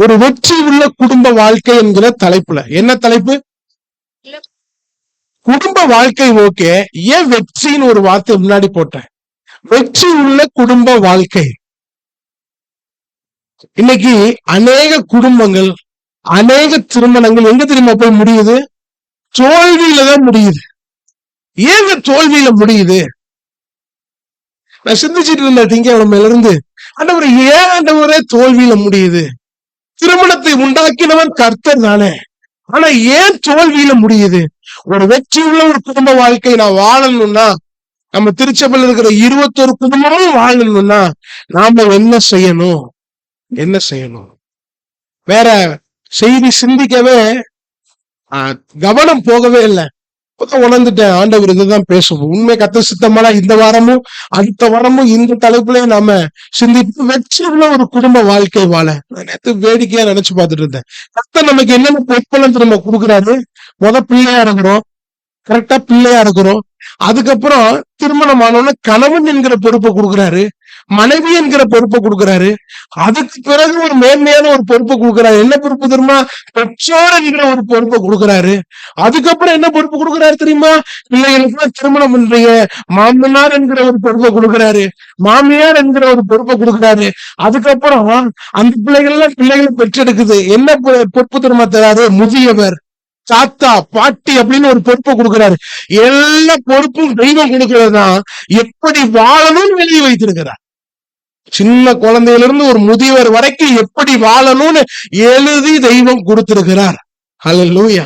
ஒரு வெற்றி உள்ள குடும்ப வாழ்க்கை என்கிற தலைப்புல. என்ன தலைப்பு? குடும்ப வாழ்க்கை. ஓகே, ஏன் வெற்றின்னு ஒரு வார்த்தை முன்னாடி போட்டேன்? வெற்றி உள்ள குடும்ப வாழ்க்கை. இன்னைக்கு அநேக குடும்பங்கள், அநேக திருமணங்கள் எங்க தெரியுமா போய் முடியுது? தோல்வியில தான் முடியுது. ஏங்க தோல்வியில முடியுது? நான் சிந்திச்சுட்டு இருந்த திங்கக்கிழமையில இருந்து, ஆண்டவரே ஏன் ஆண்டவரே தோல்வியில முடியுது? திருமணத்தை உண்டாக்கினவன் கர்த்தர் தானே, ஆனா ஏன் தோல்வியில முடியுது? ஒரு வெற்றி உள்ள ஒரு குடும்ப வாழ்க்கை நான் வாழணும்னா, நம்ம திருச்சபையில் இருக்கிற 21 குடும்பமும் வாழணும்னா நாம என்ன செய்யணும்? என்ன செய்யணும்? வேற செய்தி சிந்திக்கவே கவனம் போகவே இல்லை. உணர்ந்துட்டேன், ஆண்டவர் இதுதான் பேசுவோம். உண்மை கத்த சித்தமான இந்த வாரமும் அடுத்த வாரமும் இந்த தலைப்புலயும் நாம சிந்திப்பு வெற்றி உள்ள ஒரு குடும்ப வாழ்க்கை வாழ. நேற்று வேடிக்கையா நினைச்சு பார்த்துட்டு இருந்தேன். கர்த்தர் நமக்கு என்னென்ன பொறுப்பெல்லாம் திரும்ப கொடுக்குறாரு. பிள்ளையா இருக்கிறோம், கரெக்டா பிள்ளையா இருக்கிறோம். அதுக்கப்புறம் திருமணம் ஆனோன்னு கணவன் என்கிற பொறுப்பை கொடுக்குறாரு, மனைவி என்கிற பொறுப்பை கொடுக்குறாரு. அதுக்கு பிறகு ஒரு மேன்மையான ஒரு பொறுப்பை கொடுக்குறாரு. என்ன பொறுப்பு தெரியுமா? பெற்றோர் என்கிற ஒரு பொறுப்பை கொடுக்குறாரு. அதுக்கப்புறம் என்ன பொறுப்பு கொடுக்குறாரு தெரியுமா? பிள்ளைகளுக்கு திருமணம் பண்றீங்க, மாமனார் என்கிற ஒரு பொறுப்பை கொடுக்குறாரு, மாமியார் என்கிற ஒரு பொறுப்பை கொடுக்குறாரு. அதுக்கப்புறம் அந்த பிள்ளைகள் எல்லாம் பிள்ளைகளை பெற்றெடுக்குது. என்ன பொறுப்பு தெரியுமா தராரு? முதியவர், தாத்தா, பாட்டி அப்படின்னு ஒரு பொறுப்பை கொடுக்கிறாரு. எல்லா பொறுப்பும் தெய்வம் கொடுக்கிறதுதான் எப்படி வாழணும்னு எழுதி வைத்திருக்கிறார். சின்ன குழந்தையிலிருந்து ஒரு முதியவர் வரைக்கும் எப்படி வாழணும்னு எழுதி தெய்வம் கொடுத்திருக்கிறார். ஹல்லேலூயா.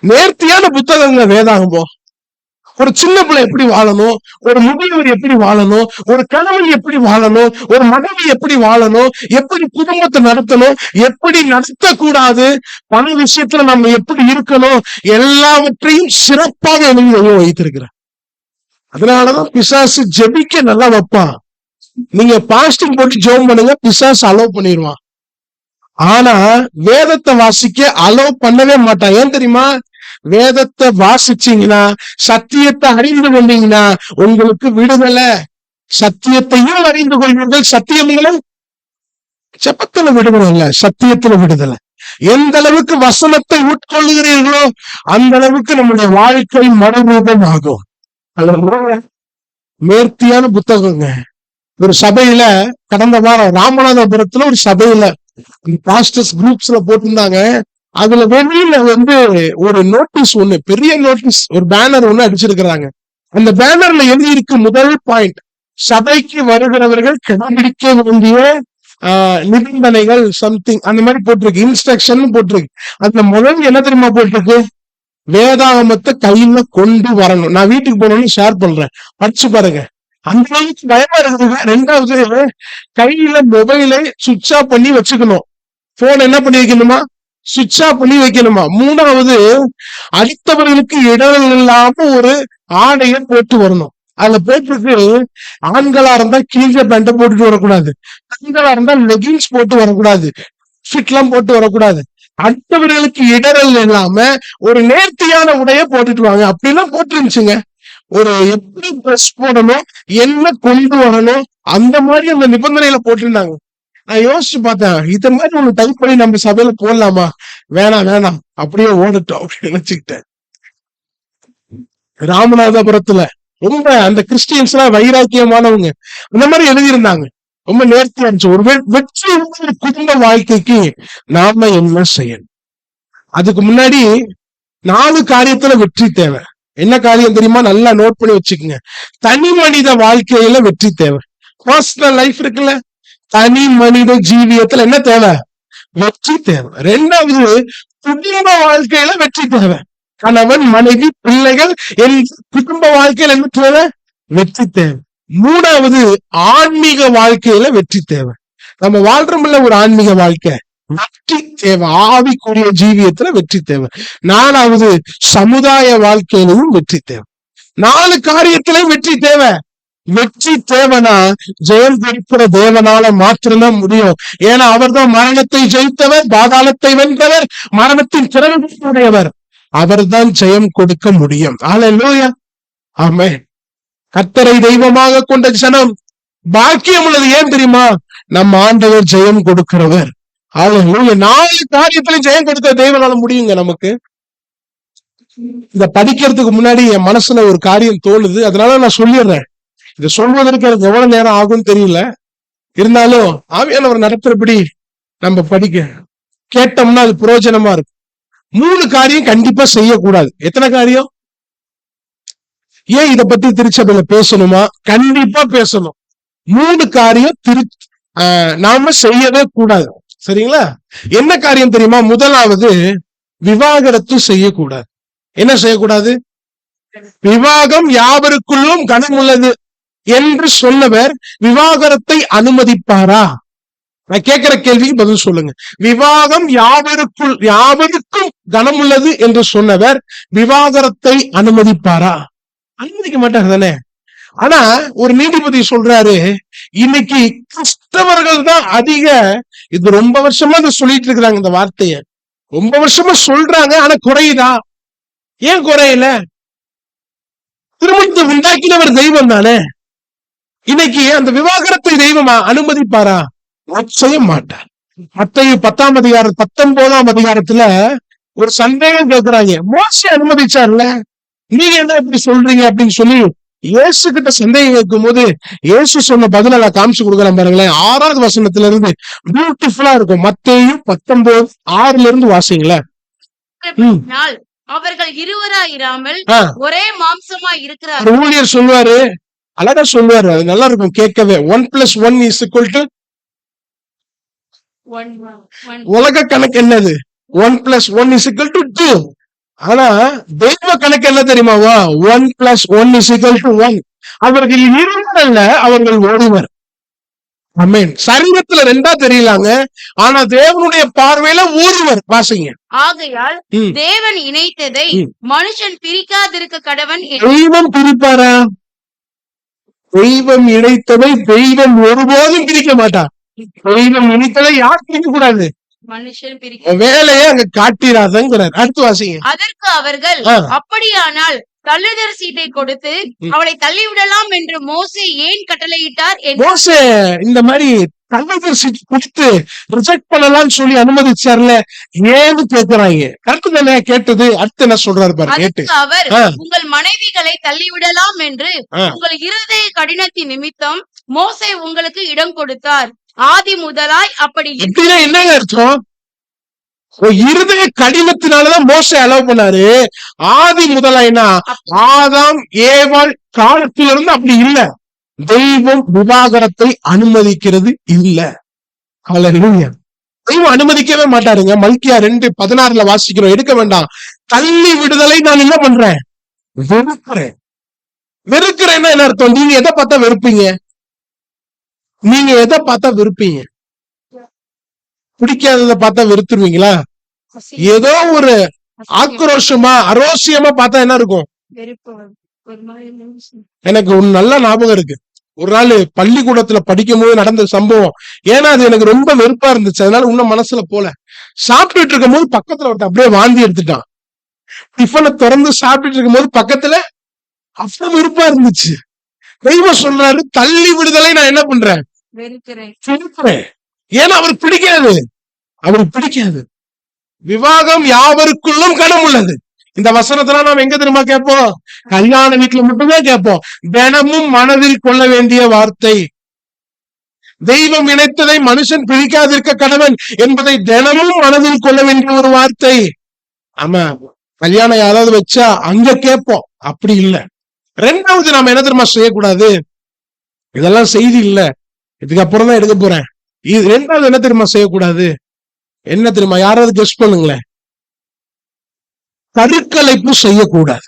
நேர்த்தியான புத்தகங்க வேதாகமம். ஒரு சின்ன பிள்ளை எப்படி வாழணும், ஒரு முதியவர் எப்படி வாழணும், ஒரு கணவன் எப்படி வாழணும், ஒரு மனைவி எப்படி வாழணும், எப்படி குடும்பத்தை நடத்தணும், எப்படி நடத்தக்கூடாது, பண விஷயத்துல நம்ம எப்படி இருக்கணும், எல்லாவற்றையும் சிறப்பாக எழுதி வைத்திருக்கிறார். அதனாலதான் பிசாசு ஜெபிக்க நல்லா வைப்பான். நீங்க பாஸ்டிங் போட்டு ஜெபம் பண்ணுங்க, பிசாசு அலோவ் பண்ணிடுவான். ஆனா வேதத்தை வாசிக்க அலோவ் பண்ணவே மாட்டான். ஏன் தெரியுமா? வேதத்தை வாசிச்சீங்கன்னா, சத்தியத்தை அறிந்து கொண்டீங்கன்னா உங்களுக்கு விடுதலை. சத்தியத்தையும் அறிந்து கொள்வீர்கள், சத்தியங்களும் ஜெபத்துல விடுதலை இல்ல, சத்தியத்துல விடுதலை. எந்த அளவுக்கு வசனத்தை உட்கொள்ளுகிறீர்களோ அந்த அளவுக்கு நம்முடைய வாழ்க்கை மறுரூபம் ஆகும். நேர்த்தியான புத்தகங்க. ஒரு சபையில கடந்த வாரம் ராமநாதபுரத்துல ஒரு சபையில பாஸ்டர்ஸ் குரூப்ஸ்ல போட்டிருந்தாங்க. அதுல வெளியில ஒரு நோட்டீஸ் ஒண்ணு, பெரிய நோட்டீஸ், ஒரு பேனர் ஒண்ணு அடிச்சிருக்கிறாங்க. அந்த பேனர்ல எழுதி இருக்கு முதல் பாயிண்ட், சபைக்கு வருகிறவர்கள் கடைபிடிக்க வேண்டிய நிபந்தனைகள் சம்திங் அந்த மாதிரி போட்டிருக்கு, இன்ஸ்ட்ரக்ஷன் போட்டிருக்கு. அதுல முதல் என்ன தெரியுமா போட்டிருக்கு? வேதாகமத்தை கையில கொண்டு வரணும். நான் வீட்டுக்கு போனோம்னு ஷேர் பண்றேன், படிச்சு பாருங்க. அந்த அளவுக்கு பயமா இருக்குதுங்க. ரெண்டாவது, கையில மொபைலை சுவிட்ச் ஆஃப் பண்ணி வச்சுக்கணும். போன் என்ன பண்ணி வைக்கணுமா? சுவிட்ச் ஆஃப் பண்ணி வைக்கணுமா? மூணாவது, அடுத்தவர்களுக்கு இடம் இல்லாம ஒரு ஆடையை போட்டு வரணும். அதுல போட்டுருக்கு, ஆண்களா இருந்தா கிழிஞ்ச பேண்ட போட்டுட்டு வரக்கூடாது, பெண்களா இருந்தா லெகின்ஸ் போட்டு வரக்கூடாது, ஃபிட் எல்லாம் போட்டு வரக்கூடாது. அடுத்தவர்களுக்கு இடரல் இல்லாம ஒரு நேர்த்தியான உடைய போட்டுட்டு வாங்க அப்படிலாம் போட்டுருந்துச்சுங்க. ஒரு எப்படி ட்ரெஸ் போடணும், என்ன கொண்டு வரணும், அந்த மாதிரி அந்த நிபந்தனையில போட்டிருந்தாங்க. நான் யோசிச்சு பார்த்தேன், இத மாதிரி ஒண்ணு டைப் பண்ணி நம்ம சபையில போடலாமா? வேணாம் அப்படியே ஓடட்டும் அப்படின்னு நினைச்சுக்கிட்டேன். ராமநாதபுரத்துல ரொம்ப அந்த கிறிஸ்டியன்ஸ் எல்லாம் வைராக்கியமானவங்க, அந்த மாதிரி எழுதியிருந்தாங்க. ரொம்ப நேர்த்தியா இருந்துச்சு. ஒரு வெற்றி குடும்ப வாழ்க்கைக்கு நாம என்ன செய்யணும்? அதுக்கு முன்னாடி 4 காரியத்துல வெற்றி தேவை. என்ன காரியம் தெரியுமா? நல்லா நோட் பண்ணி வச்சுக்கோங்க. தனி மனித வாழ்க்கையில வெற்றி தேவை. பர்சனல் லைஃப் இருக்குல்ல, தனி மனித ஜீவியத்துல என்ன தேவை? வெற்றி தேவை. ரெண்டாவது, குடும்ப வாழ்க்கையில வெற்றி தேவை. கணவன், மனைவி, பிள்ளைகள், என் குடும்ப வாழ்க்கையில என்ன தேவை? வெற்றி தேவை. மூணாவது, ஆன்மீக வாழ்க்கையில வெற்றி தேவை. நம்ம வாழ்றோம்ல ஒரு ஆன்மீக வாழ்க்கை, வெற்றி தேவை. ஆவிக்குரிய ஜீவியத்துல வெற்றி தேவை. நாலாவது, சமுதாய வாழ்க்கையிலும் வெற்றி தேவை. 4 காரியத்திலும் வெற்றி தேவை. வெற்றி தேவைனா ஜெயம் கொடுக்கிற தேவனால மாத்திரம்தான் முடியும். ஏன்னா அவர் தான் மரணத்தை ஜெயித்தவர், பாதாளத்தை வென்றவர், மரணத்தின் திறனுடையவர். அவர் தான் ஜெயம் கொடுக்க முடியும். அல்லேலூயா, ஆமென். கர்த்தரை தெய்வமாக கொண்ட ஜனம் பாக்கியம் உள்ளது. ஏன் தெரியுமா? நம்ம ஆண்டவர் ஜெயம் கொடுக்கிறவர். அவங்க 4 காரியத்திலும் ஜெயம் கொடுத்த தேவனால முடியுங்க நமக்கு. இத படிக்கிறதுக்கு முன்னாடி என் மனசுல ஒரு காரியம் தோணுது, அதனால நான் சொல்லிடுறேன். இதை சொல்வதற்கு எனக்கு எவ்வளவு நேரம் ஆகும்னு தெரியல, இருந்தாலும் ஆவியானவர் நடத்துறபடி நம்ம படிக்க கேட்டோம்னா அது பிரயோஜனமா இருக்கும். 3 காரியம் கண்டிப்பா செய்யக்கூடாது. எத்தனை காரியம்? ஏன் இத பத்தி திருச்சபையில பேசணுமா? கண்டிப்பா பேசணும். 3 காரியம் நாம செய்யவே கூடாது. சரிங்களா? என்ன காரியம் தெரியுமா? முதலாவது, விவாகரத்து செய்யக்கூடாது. என்ன செய்யக்கூடாது? விவாகம் யாவருக்குள்ளும் கனம் உள்ளது என்று சொன்னவர் விவாகரத்தை அனுமதிப்பாரா? நான் கேட்கிற கேள்விக்கு பதில் சொல்லுங்க. விவாகம் யாவருக்கும் கனம் உள்ளது என்று சொன்னவர் விவாகரத்தை அனுமதிப்பாரா? அனுமதிக்க மாட்டார் தானே. ஆனா ஒரு நீதிபதி சொல்றாரு, இன்னைக்கு கிறிஸ்தவர்கள் தான் அதிக, இது ரொம்ப வருஷமா சொல்லிட்டு இருக்கிறாங்க, இந்த வார்த்தைய ரொம்ப வருஷமா சொல்றாங்க, ஆனா குறையுதா? ஏன் குறையல? திருமணத்தை உண்டாக்கினவர் தெய்வம் தானே. இன்னைக்கு அந்த விவாகரத்தை தெய்வமா அனுமதிப்பாரா? செய்ய மாட்டார். மத்தேயு 10ஆம் அதிகாரம் 19ஆம் அதிகாரத்துல ஒரு சந்தேகம் கேட்கிறாங்க, மோசே அனுமதிச்சார்ல, நீங்க என்ன இப்படி சொல்றீங்க அப்படின்னு சொல்லி இயேசு கிட்ட சந்தேகம் கேட்கும் போது இயேசு சொன்ன பதில நான் காமிச்சு கொடுக்கலாம் பாருங்களேன். 6வது வசனத்துல இருந்து பியூட்டிஃபுல்லா இருக்கும். மத்தேயு 19:6 இருந்து வாசிங்களேன். அவர்கள் இருவராயிராமல் ஒரே மாம்சமா இருக்கிறார். ஊழியர் சொல்லுவாரு, அழகா சொல்லுவாரு, அது நல்லா இருக்கும் கேட்கவே. 1+1 = உலக கணக்கு என்னது? 1+1 = 2. ஆனா தெய்வ கணக்கு என்ன தெரியுமாவா? 1+1 = 1. அவர்கள் இருவர் அல்ல, அவர்கள் ஒருவர். ஆமென். சரீரத்துல 2 தெரியலாங்க, ஆனா தேவனுடைய பார்வையில ஒருவர். வாசிங்க. ஆகையால் தேவன் இணைத்ததை மனுஷன் பிரிக்காதிருக்க கடவன். தெய்வம் பிரிப்பாரா? தெய்வம் இணைத்ததை தெய்வம் ஒருபோதும் பிரிக்க மாட்டார். தெய்வம் இணைத்ததை யார் பிரிக்க கூடாது? மனுஷன் பிரிக்க. வேலையை அங்க காட்டிராதங்கிறார். அடுத்து வாசிங்க. அதற்கு அவர்கள், அப்படியானால் தள்ளுதல் சீட்டை கொடுத்து அவளை தள்ளிவிடலாம் என்று மோசே ஏன் கட்டளையிட்டார்? மோசே இந்த மாதிரி தள்ளுதல் சீட்டு கொடுத்து ரிஜெக்ட் பண்ணலாம்னு சொல்லி அனுமதிச்சார்ல, ஏன்னு கேட்கிறாங்க. கரெக்ட் தானே கேட்டது? அடுத்து என்ன சொல்றாரு பாரு. கேட்டு அவர், உங்கள் மனைவிகளை தள்ளிவிடலாம் என்று உங்கள் இருதய கடினத்தின் நிமித்தம் மோசே உங்களுக்கு இடம் கொடுத்தார். ஆதி முதலாய் அப்படி. என்னங்க அர்த்தம்? இருதய கடினத்தினாலதான் மோசே அலோவ் பண்ணாரு. ஆதி முதலாய்னா ஆதாம் ஏவாள் காலத்திலிருந்து அப்படி இல்ல. தெய்வம் விவாகரத்தை அனுமதிக்கிறது இல்ல. ஹல்லேலூயா. தெய்வம் அனுமதிக்கவே மாட்டாருங்க. மல்கியா 2:16 வாசிக்கிறோம். எடுக்க வேண்டாம். தள்ளி விடுதலை நான் என்ன பண்றேன்? வெறுக்கிறேன். வெறுக்கிறேன்னா என்ன அர்த்தம்? நீங்க எதை பார்த்தா வெறுப்பீங்க? நீங்க எதை பார்த்தா வெறுப்பீங்க? பிடிக்காததை பார்த்தா வெறுத்துருவீங்களா? ஏதோ ஒரு ஆக்ரோஷமா அரோசியமா பார்த்தா என்ன இருக்கும்? எனக்கு ஒண்ணு நல்ல ஞாபகம் இருக்கு. ஒரு நாள் பள்ளிக்கூடத்துல படிக்கும் போது நடந்த சம்பவம். ஏன்னா அது எனக்கு ரொம்ப வெறுப்பா இருந்துச்சு, அதனால இன்னும் மனசுல போல. சாப்பிட்டுட்டு இருக்கும் போது பக்கத்துல ஒருத்தன் அப்படியே வாந்தி எடுத்துட்டான். டிஃபனை திறந்து சாப்பிட்டுட்டு இருக்கும் போது பக்கத்துல அவ்வளவு வெறுப்பா இருந்துச்சு. தெய்வம் சொல்றாரு, தள்ளி விடுதலை நான் என்ன பண்றேன்? வெறுக்கிறேன். ஏன்னா அவருக்கு பிடிக்காது. அவருக்கு பிடிக்காது. விவாகம் யாவருக்குள்ளும் கனம் உள்ளது. இந்த வசனத்துல நாம் எங்க தெரியுமா கேட்போம்? கல்யாண வீட்டுல மட்டும்தான் கேட்போம். தினமும் மனதில் கொள்ள வேண்டிய வார்த்தை. தெய்வம் இணைத்ததை மனுஷன் பிரிக்காதிருக்க கடவன் என்பதை தினமும் மனதில் கொள்ள வேண்டிய ஒரு வார்த்தை. ஆமா, கல்யாணம் யாராவது வச்சா அங்க கேட்போம். அப்படி இல்லை. 2வது நாம என்ன தெரியுமா செய்யக்கூடாது? இதெல்லாம் செய்தி இல்ல, இதுக்கப்புறம் தான் எடுக்க போறேன். இது 2வது என்ன தெரியுமா செய்யக்கூடாது? என்ன தெரியுமா? யாராவது கெஸ் பண்ணுங்களேன். கருக்கலைப்பு செய்யக்கூடாது.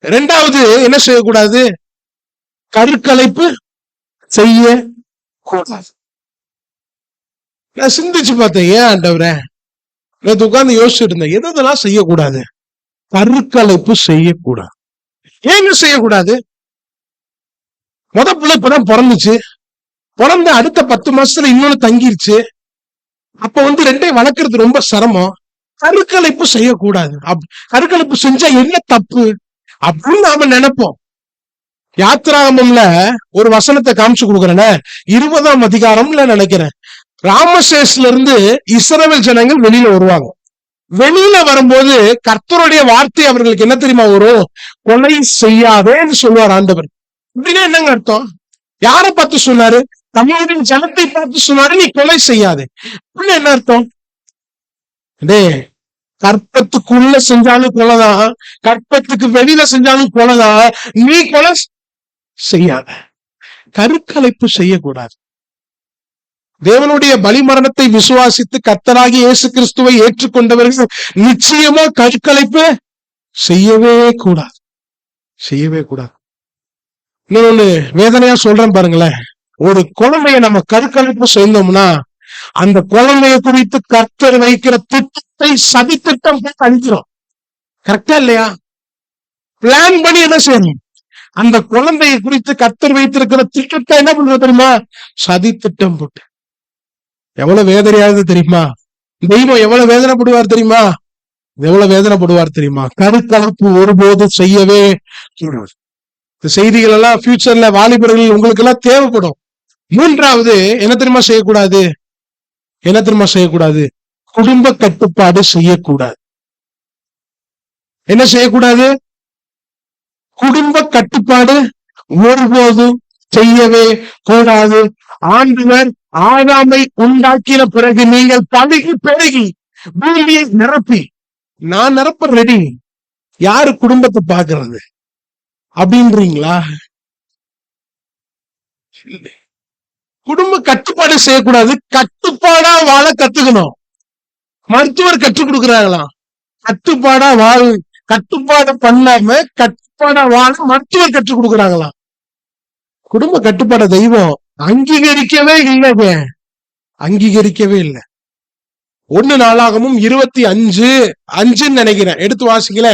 2வது என்ன செய்யக்கூடாது? கருக்கலைப்பு செய்யக்கூடாது. நான் சிந்திச்சு பார்த்தேன், ஏன் ஆண்டவரே நேத்து உட்கார்ந்து யோசிச்சுட்டு இருந்தேன், எதெல்லாம் செய்யக்கூடாது? கருக்கலைப்பு செய்யக்கூடாது. ஏங்க செய்யக்கூடாது? பிள்ளை இப்பதான் பிறந்துச்சு. பிறந்த அடுத்த 10 மாசத்துல இன்னொன்னு தங்கிருச்சு. அப்ப 2ஐயும் வளர்க்கறது ரொம்ப சிரமம். கருக்கலைப்பு செய்யக்கூடாது. கருக்கலைப்பு செஞ்சா என்ன தப்பு அப்படின்னு நாம நினைப்போம். யாத்திராகமம்ல ஒரு வசனத்தை காமிச்சு கொடுக்குறேன், 20ஆம் அதிகாரம்ல நினைக்கிறேன். ராமசேஸ்ல இருந்து இஸ்ரவேல் ஜனங்கள் வெளியில வருவாங்க. வெளியில வரும்போது கர்த்தருடைய வார்த்தை அவர்களுக்கு என்ன தெரியுமா வரும்? கொலை செய்யாதேன்னு சொல்லுவார் ஆண்டவர். அப்படின்னா என்னங்க அர்த்தம்? யாரை பார்த்து சொன்னாரு? தம்முடைய ஜனத்தை பார்த்து சொன்னாரு, நீ கொலை செய்யாதே. அப்படின்னு என்ன அர்த்தம்? டே, கற்பத்துக்குள்ள செஞ்சாலும் கொலைதான், கற்பத்துக்கு வெளியில செஞ்சாலும் கொலைதான். நீ கொலை செய்யாத, கருக்கலைப்பு செய்யக்கூடாது. தேவனுடைய பலிமரணத்தை விசுவாசித்து கர்த்தராகி இயேசு கிறிஸ்துவை ஏற்றுக்கொண்டவர்கள் நிச்சயமா கருக்கலைப்பு செய்யவே கூடாது, செய்யவே கூடாது. இன்னொன்னு வேதனையா சொல்றேன் பாருங்களேன். ஒரு குழந்தைய நம்ம கருக்கலைப்பு செய்தோம்னா அந்த குழந்தைய குறித்து கர்த்தர் வைக்கிற திட்டத்தை சதித்திட்டம் அழிக்கிறோம். கரெக்டா இல்லையா? பிளான் பண்ணி என்ன செய்யணும்? அந்த குழந்தைய குறித்து கர்த்தர் வைத்திருக்கிற திட்டத்தை என்ன பண்றது தெரியுமா? சதி திட்டம் போட்டு. எவ்வளவு வேதனையாவது தெரியுமா? தெய்வம் எவ்வளவு வேதனைப்படுவார் தெரியுமா? எவ்வளவு வேதனைப்படுவார் தெரியுமா? கருக்கலைப்பு ஒருபோதும் செய்யவே கூடாது. இந்த செய்திகள் எல்லாம் ஃபியூச்சர்ல வாலிபர்கள் உங்களுக்கு எல்லாம் தேவைப்படும். மூன்றாவது என்ன தெரியுமா செய்யக்கூடாது? என்ன தெரியுமா செய்யக்கூடாது? குடும்ப கட்டுப்பாடு செய்யக்கூடாது. என்ன செய்யக்கூடாது? குடும்ப கட்டுப்பாடு ஒருபோதும் செய்யவே கூடாது. ஆண்டவர் ஆதாமை உண்டாக்கின பிறகு நீங்கள் பழகி பெருகி பூமியை நிரப்பி, நான் நிரப்ப ரெடி, யாரு குடும்பத்தை பாக்குறது அப்படின்றீங்களா? குடும்ப கட்டுப்பாடு செய்யக்கூடாது. கட்டுப்பாடா வாழ கத்துக்கணும். மருத்துவர் கற்றுக் கொடுக்கிறாங்களாம், கட்டுப்பாடா வாழ. கட்டுப்பாடு பண்ணாம கட்டுப்பாடா வாழ மருத்துவர் கற்றுக் கொடுக்கிறாங்களாம். குடும்ப கட்டுப்பாட தெய்வம் அங்கீகரிக்கவே இல்லைங்க, அங்கீகரிக்கவே இல்லை. 1 நாளாகமும் 25:5 நினைக்கிறேன், எடுத்து வாசிக்கல.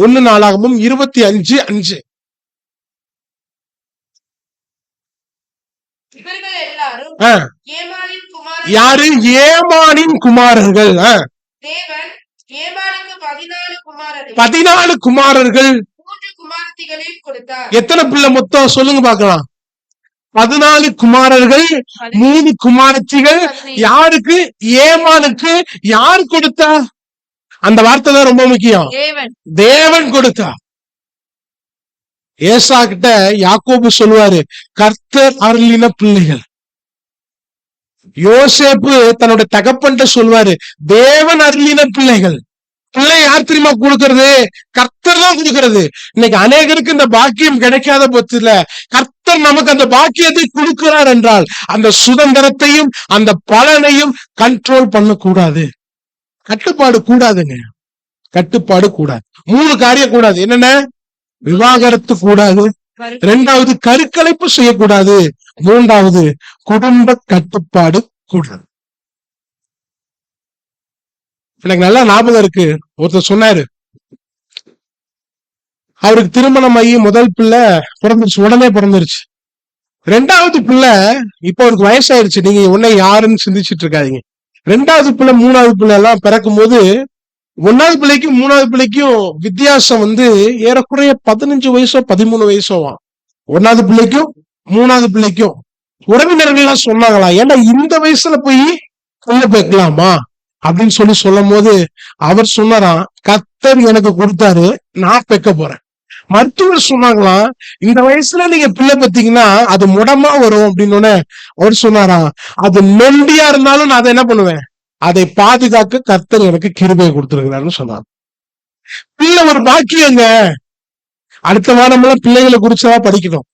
1 நாளாகமும் 25:5. யாரு? ஏமானின் குமாரர்கள். 14 குமாரர்கள். எத்தனை பிள்ளை மொத்தம் சொல்லுங்க பாக்கலாம்? 14 குமாரர்கள், 3 குமாரத்திகள். யாருக்கு? ஏமானுக்கு. யார் கொடுத்தா? அந்த வார்த்தை தான் ரொம்ப முக்கியம். தேவன் கொடுத்தா. ஏசா கிட்ட யாக்கோபு சொல்லுவாரு, கர்த்தர் அருளின பிள்ளைகள். யோசேப்பு தன்னுடைய தகப்பன்ட்ட சொல்வாரு, தேவன் அருளின பிள்ளைகள். பிள்ளை யார் தெரியுமா கொடுக்கிறது? கர்த்தர் தான் கொடுக்கிறது. இன்னைக்கு அநேகருக்கு இந்த பாக்கியம் கிடைக்காத பட்சத்துல கர்த்தர் நமக்கு அந்த பாக்கியத்தை கொடுக்கிறார் என்றால் அந்த சுதந்திரத்தையும் அந்த பலனையும் கண்ட்ரோல் பண்ணக்கூடாது. கட்டுப்பாடு கூடாதுங்க, கட்டுப்பாடு கூடாது. 3 காரியம் கூடாது. என்னென்ன? விவாகரத்து கூடாது, 2வது கருக்கலைப்பு செய்யக்கூடாது, 3வது குடும்ப கட்டுப்பாடு கூடாது. எனக்கு நல்லா ஞாபகம் இருக்கு, ஒருத்தர் சொன்னாரு, அவருக்கு திருமணம் ஆகி முதல் பிள்ளை பிறந்துருச்சு, உடனே பிறந்துருச்சு. 2வது பிள்ளை இப்ப அவருக்கு வயசாயிருச்சு. நீங்க உன்னை யாருன்னு சிந்திச்சுட்டு இருக்காதீங்க. 2வது பிள்ளை 3வது பிள்ளை எல்லாம் பிறக்கும் போது 1வது பிள்ளைக்கும் 3வது பிள்ளைக்கும் வித்தியாசம் ஏறக்குறைய 15 வயசோ 13 வயசோ. 1வது பிள்ளைக்கும் 3வது பிள்ளைக்கும் உறவினர்கள் எல்லாம் சொன்னாங்களா, ஏன்னா இந்த வயசுல போய் பிள்ளை பெக்கலாமா அப்படின்னு சொல்லும் போது அவர் சொன்னாராம், கர்த்தர் எனக்கு கொடுத்தாரு, நான் பெக்க போறேன். மருத்துவர் சொன்னாங்களாம், இந்த வயசுல நீங்க பிள்ளை பெத்தீங்கன்னா அது முடமா வரும் அப்படின்னு. அவர் சொன்னாராம், அது நொண்டியா இருந்தாலும் நான் அதை என்ன பண்ணுவேன், அதை பாதுகாக்க கர்த்தர் எனக்கு கிருபையை கொடுத்திருக்கிறாருன்னு சொன்னார். பிள்ளை ஒரு பாக்கியங்க. அடுத்த வாரம் எல்லாம் பிள்ளைகளை குறிச்சுதான் படிக்கணும்.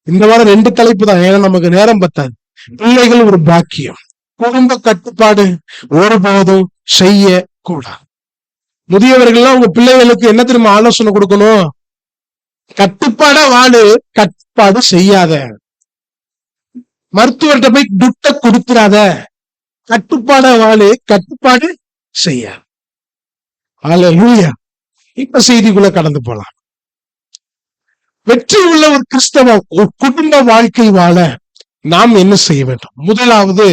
இந்த வாரம் 2 தலைப்பு தான், ஏன்னா நமக்கு நேரம் பத்தாது. பிள்ளைகள் ஒரு பாக்கியம். குடும்ப கட்டுப்பாடு ஒருபோதும் செய்ய கூடாது. முதியவர்கள்லாம் உங்க பிள்ளைகளுக்கு என்ன தெரியுமா ஆலோசனை கொடுக்கணும்? கட்டுப்பாடா வாழு, கட்டுப்பாடு செய்யாத. மருத்துவர்கிட்ட போய் துட்ட கொடுத்துறாத. கட்டுப்பாடா வாழு, கட்டுப்பாடு செய்ய. அல்லேலூயா. இப்ப செய்திக்குள்ள கடந்து போலாம். வெற்றி உள்ள ஒரு கிறிஸ்தவ ஒரு குடும்ப வாழ்க்கை வாழ நாம் என்ன செய்ய வேண்டும்? முதலாவது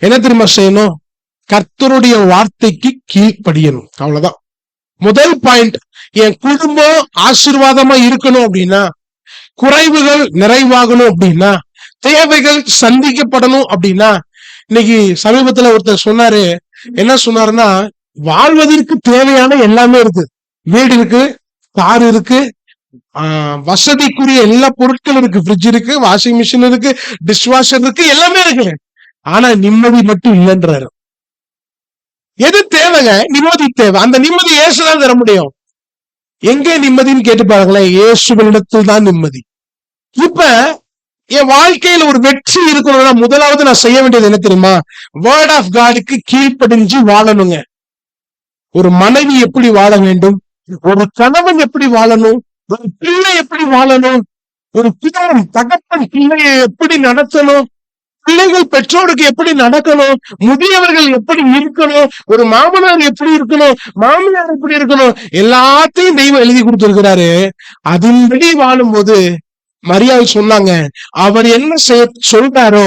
என்ன தெரியுமா செய்யணும்? கர்த்தருடைய வார்த்தைக்கு கீழ்ப்படியணும். அவ்வளவுதான் முதல் பாயிண்ட். என் குடும்பம் ஆசீர்வாதமா இருக்கணும் அப்படின்னா, குறைவுகள் நிறைவாகணும் அப்படின்னா, தேவைகள் சந்திக்கப்படணும் அப்படின்னா, இன்னைக்கு சமீபத்துல ஒருத்தர் சொன்னாரு, என்ன சொன்னாருன்னா, வாழ்வதற்கு தேவையான எல்லாமே இருக்கு. வீடு இருக்கு, கார் இருக்கு, வசதிக்குரிய எல்லா பொருட்களும் இருக்கு. ஃப்ரிட்ஜ் இருக்கு, வாஷிங் மிஷின் இருக்கு, டிஷ் வாஷர் இருக்கு, எல்லாமே இருக்கு. ஆனா நிம்மதி மட்டும் இல்லைன்றாரு. எது தேவைங்க? நிம்மதி தேவை. அந்த நிம்மதி இயேசுதான் தர முடியும். எங்கே நிம்மதின்னு கேட்டு பாருங்களேன். இயேசுவினிடத்தில் தான் நிம்மதி. இப்ப என் வாழ்க்கையில ஒரு வெற்றி இருக்கணும்னா முதலாவது நான் செய்ய வேண்டியது என்ன தெரியுமா? வேர்ட் ஆஃப் காடுக்கு கீழ்ப்படிஞ்சு வாழணுங்க. ஒரு மனைவி எப்படி வாழ வேண்டும், ஒரு கணவன் எப்படி வாழணும், ஒரு பிள்ளை எப்படி வாழணும், ஒரு பிதாவும் தகப்பன் பிள்ளையை எப்படி நடத்தணும், பிள்ளைகள் பெற்றோருக்கு எப்படி நடக்கணும், முதியவர்கள் எப்படி இருக்கணும், ஒரு மாமனார் எப்படி இருக்கணும், மாமியார் எப்படி இருக்கணும், எல்லாத்தையும் தெய்வம் எழுதி கொடுத்திருக்கிறாரு. அதன்படி வாழும்போது மரியாதை சொன்னாங்க, அவர் என்ன சொல்றாரோ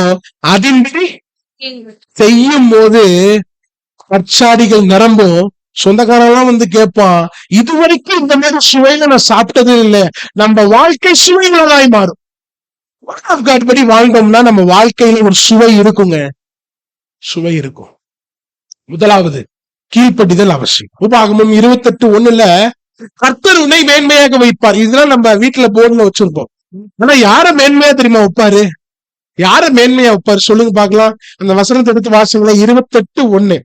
அதன்படி செய்யும் போது பச்சாடிகள் நிரம்பும். சொந்தக்காரெல்லாம் வந்து கேட்பான், இதுவரைக்கும் இந்த மாதிரி சுவையில நான் சாப்பிட்டதே இல்லை. நம்ம வாழ்க்கை சுவைகளதாய் மாறும். படி வாழ்ந்தோம்னா நம்ம வாழ்க்கையில ஒரு சுவை இருக்குங்க. சுவை இருக்கும். முதலாவது கீழ்ப்படிதல் அவசியம். உபாகமம் 28:1 கர்த்தர் உன்னை மேன்மையாக வைப்பார். இதெல்லாம் நம்ம வீட்டுல போர்டுல வச்சிருப்போம். ஆனா யார மேன்மையா தெரியுமா வைப்பாரு? யார மேன்மையா வைப்பாரு சொல்லுங்க பாக்கலாம். அந்த வசனத்தை எடுத்து வாசிங்களா. 28:1.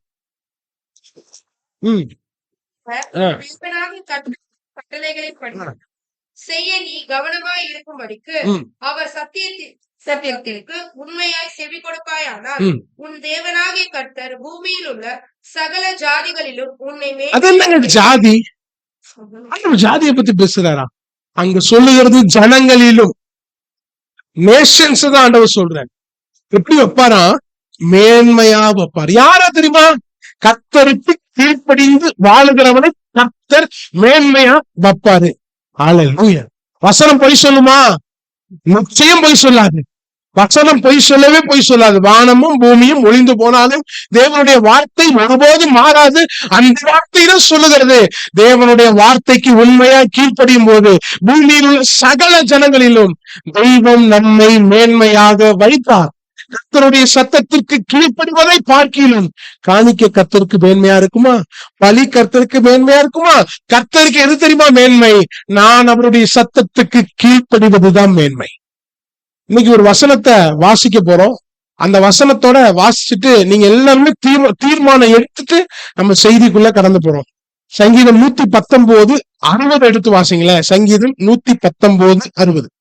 செய்ய நீ கவனமாய் இருக்கும்படிக்கு அவர் சத்தியத்திற்கு உண்மையாய் செவி கொடுப்பாயானால் உன் தேவனாகிய கர்த்தர் பூமியில் உள்ள சகல ஜாதிகளிலும் உன்னை ஜாதி ஜாதியை பத்தி பேசுறாரா? அங்க சொல்லுகிறது ஜனங்களிலும், நேஷன்ஸ் தான் ஆண்டவர் சொல்றாரு. எப்படி வைப்பாரா? மேன்மையா வைப்பார். யாரா தெரியுமா? கர்த்தருக்கு கீழ்ப்படிந்து வாழுகிறவனை கர்த்தர் மேன்மையா வைப்பாரு. ஹல்லேலூயா. வசனம் பொய் சொல்லுமா? நிச்சயம் பொய் சொல்லாது. வசனம் பொய் சொல்லவே பொய் சொல்லாது. வானமும் பூமியும் ஒளிந்து போனாலும் தேவனுடைய வார்த்தை ஒருபோதும் மாறாது. அந்த வார்த்தையில சொல்லுகிறது. தேவனுடைய வார்த்தைக்கு உண்மையா கீழ்ப்படியும் போது பூமியில் உள்ள சகல ஜனங்களிலும் தெய்வம் நம்மை மேன்மையாக வைத்தார். கர்த்தருடைய சத்தத்திற்கு கீழ்ப்படிவதை பார்க்கிலும் காணிக்க கர்த்தருக்கு மேன்மையா இருக்குமா? பலி கர்த்தருக்கு மேன்மையா இருக்குமா? கர்த்தருக்கு எது தெரியுமா மேன்மை? நான் அவருடைய சத்தத்துக்கு கீழ்ப்படிவதுதான் மேன்மை. இன்னைக்கு ஒரு வசனத்தை வாசிக்க போறோம். அந்த வசனத்தோட வாசிச்சுட்டு நீங்க எல்லாருமே தீர்மானம் எடுத்துட்டு நம்ம செய்திக்குள்ள கடந்து போறோம். சங்கீதம் 119:60 எடுத்து வாசிங்களேன். சங்கீதம் 119:60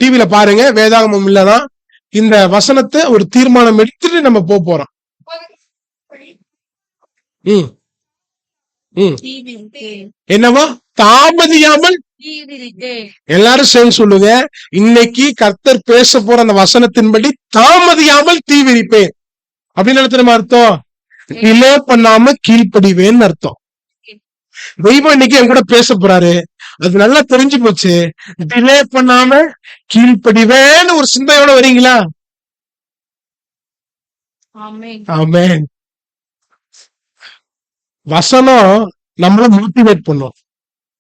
டிவில பாருங்க. வேதாகமம் இல்லதான். இந்த வசனத்தை ஒரு தீர்மானம் எடுத்துட்டு நம்ம போறோம். என்னவா? தாமதியாமல். எல்லாரும் சேர்ந்து சொல்லுங்க. இன்னைக்கு கர்த்தர் பேச போற அந்த வசனத்தின்படி தாமதியாமல் தீவிரிப்பேன் அப்படின்னு தெரியுமா அர்த்தம்? டிலே பண்ணாம கீழ்ப்படிவேன்னு அர்த்தம். தெய்வம் இன்னைக்கு என் கூட பேச போறாரு. அது நல்லா தெரிஞ்சு போச்சு. டிலே பண்ணாம கீழ்ப்படிவேன்னு ஒரு சிந்தையோட வரீங்களா? ஆமென். வசனம் நம்மள மோட்டிவேட் பண்ணும்.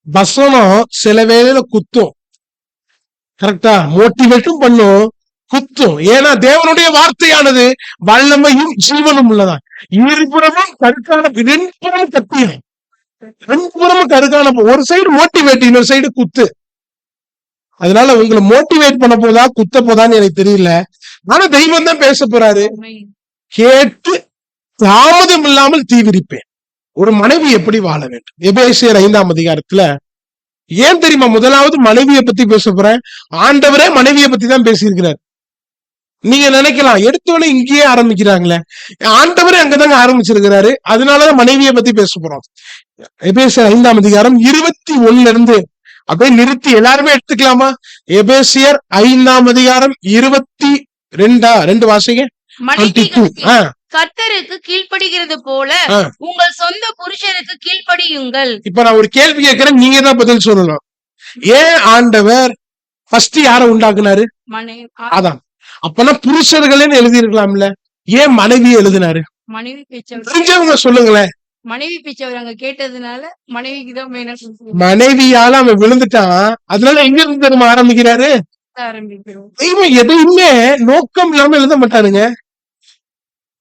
வசனம் சில வேளையில குத்தும். கரெக்டா? மோட்டிவேட்டும் பண்ணும், குத்தும். ஏன்னா தேவனுடைய வார்த்தையானது வல்லமையும் ஜீவனும் உள்ளதான். இருபுறமும் கருக்கான, ரெண்டுபுறமும் கத்தியும், ரெண்டுபுறமும் கருக்கான. ஒரு சைடு மோட்டிவேட், இன்னொரு சைடு குத்து. அதனால உங்களை மோட்டிவேட் பண்ண போதா குத்த போதான்னு எனக்கு தெரியல. ஆனா தெய்வம் தான் பேச போறாரு. கேட்டு தாமதம் இல்லாமல் தீவிரிப்பேன். ஒரு மனைவி எப்படி வாழ வேண்டும்? எபேசியர் 5:அதிகாரத்துல ஏன் தெரியுமா முதலாவது மனைவியை பத்தி பேச போறேன்? ஆண்டவரே மனைவியை பத்தி தான் பேசியிருக்கிறார். நீங்க நினைக்கலாம் எடுத்தோடனே இங்கேயே ஆரம்பிக்கிறாங்களே. ஆண்டவரே அங்கதாங்க ஆரம்பிச்சிருக்கிறாரு. அதனாலதான் மனைவியை பத்தி பேச போறோம். எபேசியர் 5:அதிகாரம் 21 அப்படியே நிறுத்தி எல்லாருமே எடுத்துக்கலாமா? எபேசியர் 5:அதிகாரம் 22 வாசிங்க. கர்த்தருக்கு கீழ்ப்படிகிறது போல உங்கள் சொந்த புருஷருக்கு கீழ்ப்படியுங்கள். இப்ப நான் ஒரு கேள்வி கேட்கிறேன், நீங்க தான் பதில் சொல்லணும். ஏன் ஆண்டவர் ஃபர்ஸ்ட் யார உண்டாக்குனாரு? அதான். அப்பனா புருஷர்கள்னு எழுதி இருக்கலாம்ல, ஏன் மனைவி எழுதினாரு? மனைவி தெரிஞ்சவங்க சொல்லுங்களேன். மனைவி பேச்சவர் அங்க கேட்டதுனால மனைவிக்கு தான் வேணும். மனைவியால அவன் விழுந்துட்டான். அதனால எங்க இருந்து நம்ம ஆரம்பிக்கிறாரு? தெய்வம் எதையுமே நோக்கம் இல்லாம எழுத மாட்டாருங்க.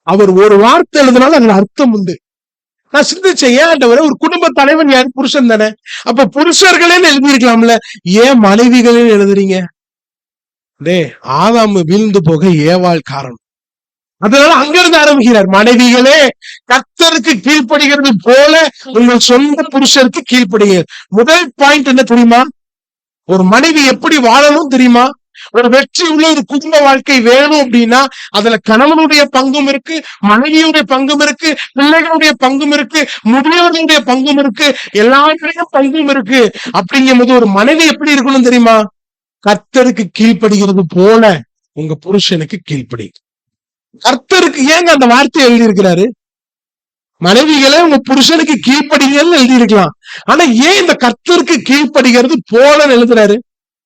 அவர் ஒரு வார்த்தை எழுதினாலும் அதுல அர்த்தம் உண்டு. நான் சிந்திச்சேன், ஏன் ஆண்டவரே, ஒரு குடும்ப தலைவன் யாரு? புருஷன் தானே. அப்ப புருஷர்களேன்னு எழுதியிருக்கலாம்ல, ஏன் மனைவிகளேன்னு எழுதுறீங்க? டே, ஆதாம் வீழ்ந்து போக ஏவாள் காரணம். அதனால அங்கிருந்து ஆரம்பிக்கிறார், மனைவிகளே கர்த்தருக்கு கீழ்ப்படுகிறது போல உங்கள் சொந்த புருஷருக்கு கீழ்ப்படுங்க. முதல் பாயிண்ட் என்ன தெரியுமா? ஒரு மனைவி எப்படி வாழணும் தெரியுமா? ஒரு வெற்றி உள்ள ஒரு குடும்ப வாழ்க்கை வேணும் அப்படின்னா அதுல கணவனுடைய பங்கும் இருக்கு, மனைவியுடைய பங்கும் இருக்கு, பிள்ளைகளுடைய பங்கும் இருக்கு, முதியவர்களுடைய பங்கும் இருக்கு, எல்லாருடைய பங்கும் இருக்கு. அப்படிங்கும் போது ஒரு மனைவி எப்படி இருக்கணும் தெரியுமா? கர்த்தருக்கு கீழ்ப்படுகிறது போல உங்க புருஷனுக்கு கீழ்ப்படி. கர்த்தருக்கு ஏங்க அந்த வார்த்தையை எழுதி இருக்கிறாரு? மனைவிகளே உங்க புருஷனுக்கு கீழ்ப்படிங்கன்னு எழுதி இருக்கலாம். ஆனா ஏன் இந்த கர்த்தருக்கு கீழ்ப்படுகிறது போலன்னு எழுதுறாரு?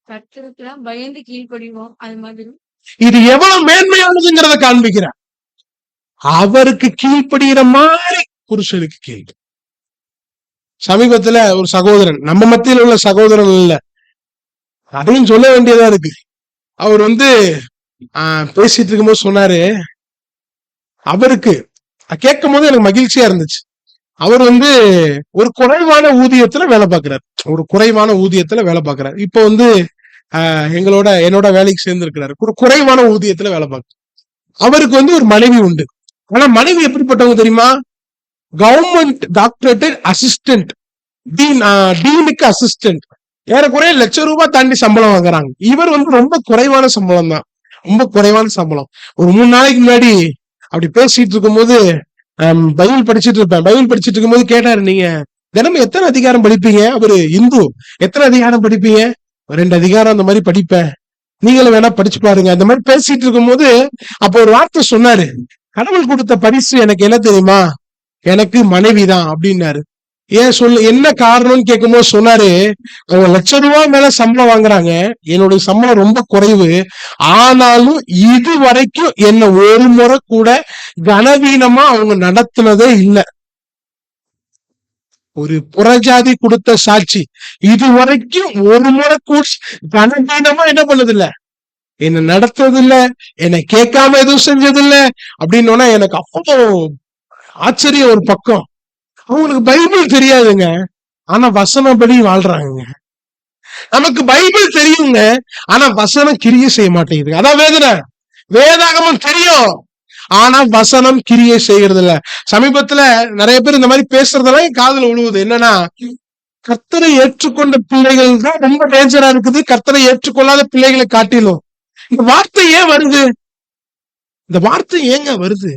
கர்த்தருக்குலாம் பயந்து கீழ்ப்படிவோம். அது மாதிரி இது எவ்வளவு மேன்மையானதுங்கிறத காண்பிக்கிறார். அவருக்கு கீழ்ப்படுகிற மாதிரி புருஷனுக்கு கீழ். சமீபத்துல ஒரு சகோதரன், நம்ம மத்தியில் உள்ள சகோதரன் இல்ல, அதையும் சொல்ல வேண்டியதா இருக்கு. அவர் பேசிட்டு இருக்கும்போது சொன்னாரு, அவருக்கு கேட்கும் போது எனக்கு மகிழ்ச்சியா இருந்துச்சு. அவர் ஒரு குறைவான ஊதியத்துல வேலை பார்க்கிறார். ஒரு குறைவான ஊதியத்துல வேலை பார்க்கிறார். இப்ப என்னோட வேலைக்கு சேர்ந்து இருக்கிறாரு. ஒரு குறைவான ஊதியத்துல வேலை பார்க்க. அவருக்கு ஒரு மனைவி உண்டு. ஆனா மனைவி எப்படிப்பட்டவங்க தெரியுமா? கவர்மெண்ட் டாக்டரேட் அசிஸ்டன்ட், டீனுக்கு அசிஸ்டன்ட், ஏறக்குறைய ₹1,00,000 தாண்டி சம்பளம் வாங்குறாங்க. இவர் ரொம்ப குறைவான சம்பளம் தான், ரொம்ப குறைவான சம்பளம். ஒரு 3 நாளைக்கு முன்னாடி அப்படி பேசிட்டு இருக்கும்போது பைபிள் படிச்சுட்டு இருப்பேன். பைபிள் படிச்சுட்டு இருக்கும்போது கேட்டாரு, நீங்க தினமும் எத்தனை அதிகாரம் படிப்பீங்க? அவரு இந்து. எத்தனை அதிகாரம் படிப்பீங்க? 2 அதிகாரம் அந்த மாதிரி படிப்பேன், நீங்களும் வேணா படிச்சு பாருங்க. அந்த மாதிரி பேசிட்டு இருக்கும்போது அப்ப ஒரு வார்த்தை சொன்னாரு, கடவுள் கொடுத்த பரிசு எனக்கு என்ன தெரியுமா? எனக்கு மனைவிதான் அப்படின்னாரு. ஏன் என்ன காரணம்னு கேட்கும்போது சொன்னாரு, அவங்க ₹1,00,000 மேல சம்பளம் வாங்குறாங்க, என்னுடைய சம்பளம் ரொம்ப குறைவு, ஆனாலும் இது வரைக்கும் என்ன ஒரு முறை கூட கனவீனமா அவங்க நடத்தினதே இல்லை. ஒரு புறஜாதி கொடுத்த சாட்சி, இது வரைக்கும் ஒரு முறை கூட கனவீனமா என்ன பண்ணது இல்ல, என்ன நடத்துறது இல்ல, என்னை கேட்காம எதுவும் செஞ்சது இல்ல அப்படின்னு எனக்கு அவ்வளோ ஆச்சரியம். ஒரு பக்கம் அவங்களுக்கு பைபிள் தெரியாதுங்க, ஆனா வசனப்படி வாழ்றாங்க. நமக்கு பைபிள் தெரியுங்க, ஆனா வசனம் கிரியை செய்ய மாட்டேங்குது. அதான் வேதனை. வேதாகமம் தெரியும், ஆனா வசனம் கிரியை செய்யறது இல்ல. சமீபத்துல நிறைய பேர் இந்த மாதிரி பேசுறதெல்லாம் என் காதுல விழுவுது. என்னன்னா, கர்த்தரை ஏற்றுக்கொண்ட பிள்ளைகள் தான் ரொம்ப டேஞ்சரா இருக்குது, கர்த்தரை ஏற்றுக்கொள்ளாத பிள்ளைகளை காட்டிலும். இந்த வார்த்தை ஏன் வருது? இந்த வார்த்தை ஏங்க வருது?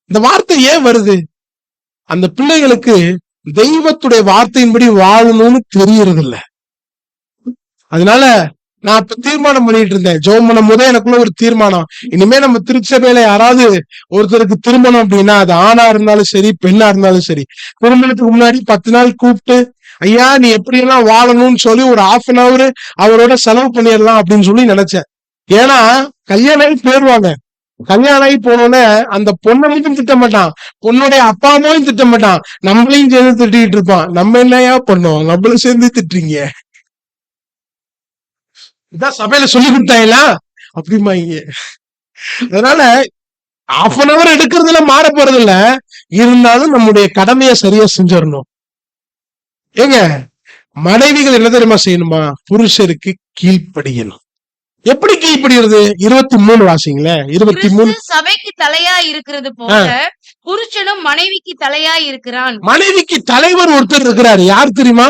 இந்த வார்த்தை ஏன் வருது? அந்த பிள்ளைகளுக்கு தெய்வத்துடைய வார்த்தையின்படி வாழணும்னு தெரியறது இல்ல. அதனால நான் இப்ப தீர்மானம் பண்ணிட்டு இருந்தேன், ஜெபம் பண்ணும் போதே எனக்குள்ள ஒரு தீர்மானம், இனிமே நம்ம திருச்சபையில யாராவது ஒருத்தருக்கு திருமணம் அப்படின்னா, அது ஆணா இருந்தாலும் சரி பெண்ணா இருந்தாலும் சரி, திருமணத்துக்கு முன்னாடி 10 நாள் கூப்பிட்டு, ஐயா நீ எப்படி எல்லாம் வாழணும்னு சொல்லி ஒரு 1/2 hour அவரோட செலவு பண்ணிடலாம் அப்படின்னு சொல்லி நினைச்சேன். ஏன்னா கல்யாணம் ஆகி போயிடுவாங்க. கல்யாணம் ஆகி போனோடனே அந்த பொண்ணை மட்டும் திட்ட மாட்டான், பொண்ணுடைய அப்பா அம்மாவையும் திட்ட மாட்டான், நம்மளையும் சேர்ந்து திட்டிட்டு இருப்பான். நம்ம என்னையா பண்ணோம், நம்மளும் சேர்ந்து திட்டுறீங்க, இதான் சபையில சொல்லி கொடுத்தாங்களா அப்படிமாங்க. அதனால 1/2 hour எடுக்கிறதுல மாற போறது இல்ல, இருந்தாலும் நம்முடைய கடமையை சரியா செஞ்சிடணும். ஏங்க, மனைவிகள் என்ன தெரியுமா செய்யணுமா? புருஷருக்கு கீழ்ப்படியணும். எப்படி கீழ்ப்படுகிறது? 23 வாசிங்களே. 23. சபைக்கு தலையா இருக்கிறது போல புருஷனும் மனைவிக்கு தலையா இருக்கிறான். மனைவிக்கு தலைவர் ஒருத்தர் இருக்கிறாரு, யார் தெரியுமா?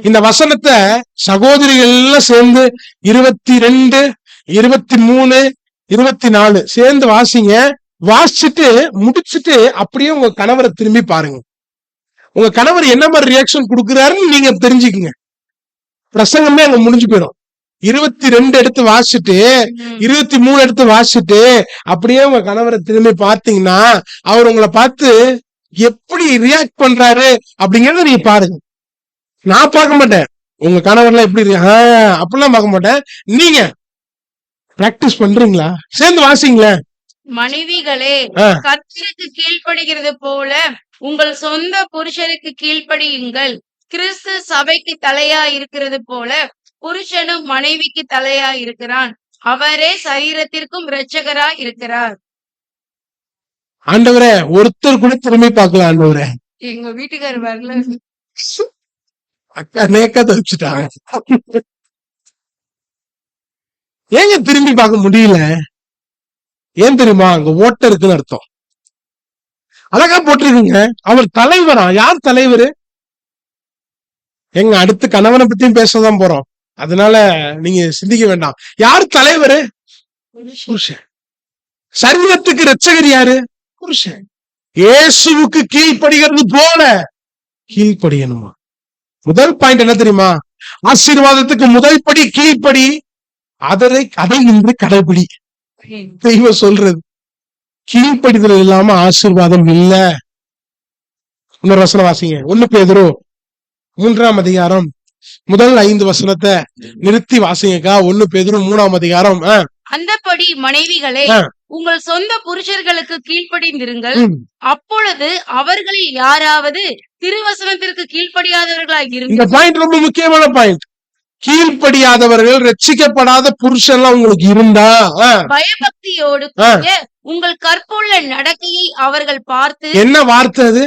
இந்த வசனத்தை சகோதரிகள் எல்லாம் சேர்ந்து 22, 23, 24 சேர்ந்து வாசிங்க. வாசிச்சுட்டு முடிச்சுட்டு அப்படியே உங்க கணவரை திரும்பி பாருங்க. உங்க கணவர் என்ன மாதிரி ரியாக்ஷன் கொடுக்கிறாருன்னு நீங்க தெரிஞ்சுக்குங்க. பிரசங்கமே அங்க முடிஞ்சு போயிடும். 22 எடுத்து வாசிச்சுட்டு 23 எடுத்து வாசிச்சுட்டு அப்படியே உங்க கணவரை திரும்பி பார்த்தீங்கன்னா அவர் உங்களை பார்த்து எப்படி ரியாக்ட் பண்றாரு அப்படிங்கறத நீங்க பாருங்க. நான் பார்க்க மாட்டேன் உங்க கணவர்லாம் எப்படி அப்படிலாம் பார்க்க மாட்டேன். நீங்க பிராக்டிஸ் பண்றீங்களா? சேர்ந்து வாசிங்களேன். மனைவிகளே கர்த்தருக்கு கீழ்ப்படுகிறது போல உங்கள் சொந்த புருஷருக்கு கீழ்ப்படியுங்கள். கிறிஸ்து சபைக்கு தலையா இருக்கிறது போல புருஷனும் மனைவிக்கு தலையா இருக்கிறான். அவரே சரீரத்திற்கும் இரட்சகராய் இருக்கிறார். ஆண்டவரே ஒருத்தர் கூட திரும்பி பார்க்கலாம் ஆண்டவரே. எங்க வீட்டுக்காரர் வரல. அக்கா நேக்கா தவிச்சுட்டாங்க. ஏங்க திரும்பி பார்க்க முடியல? ஏன் தெரியுமா? அங்க ஓட்ட இருக்குன்னு அர்த்தம். அழகா போட்டிருக்கீங்க. அவர் தலைவரா? யார் தலைவர்? எங்க அடுத்து கணவனை பத்தியும் பேசதான் போறோம், அதனால நீங்க சிந்திக்க வேண்டாம். யார் தலைவர்? புருஷன். சரீரத்துக்கு ரட்சகர் யாரு? புருஷன். இயேசுவுக்கு கீழ்ப்படுகிறது போல கீழ்ப்படியணுமா? முதல் பாயிண்ட் என்ன தெரியுமா? ஆசீர்வாதத்துக்கு முதல் படி கீழ்ப்படி, அதை இன்று கடைபிடி. தெய்வம் சொல்றது கீழ்ப்படிதல் இல்லாம ஆசீர்வாதம் இல்ல. இன்னொரு வசனம் வாசிங்க. 1 பேதுரு 3ஆம் அதிகாரம் முதல் 5 வசனத்தை நிறுத்தி வாசிங்கக்கா. 1 பேதுரு 3ஆம் அதிகாரம். அந்தபடி மனைவிகளே, உங்கள் சொந்த புருஷர்களுக்கு கீழ்ப்படிந்திருங்கள். அப்பொழுது அவர்களில் யாராவது திருவசனத்திற்கு கீழ்ப்படியாதவர்களாய் இருந்து. இந்த பாயிண்ட் ரொம்ப முக்கியமான பாயிண்ட். கீழ்ப்படியாதவர்கள், ரட்சிக்கப்படாத புருஷன்லாம் உங்களுக்கு இருந்தா பயபக்தியோடு உங்கள் கற்புள்ள நடக்கையை அவர்கள் பார்த்து. என்ன வார்த்தை அது?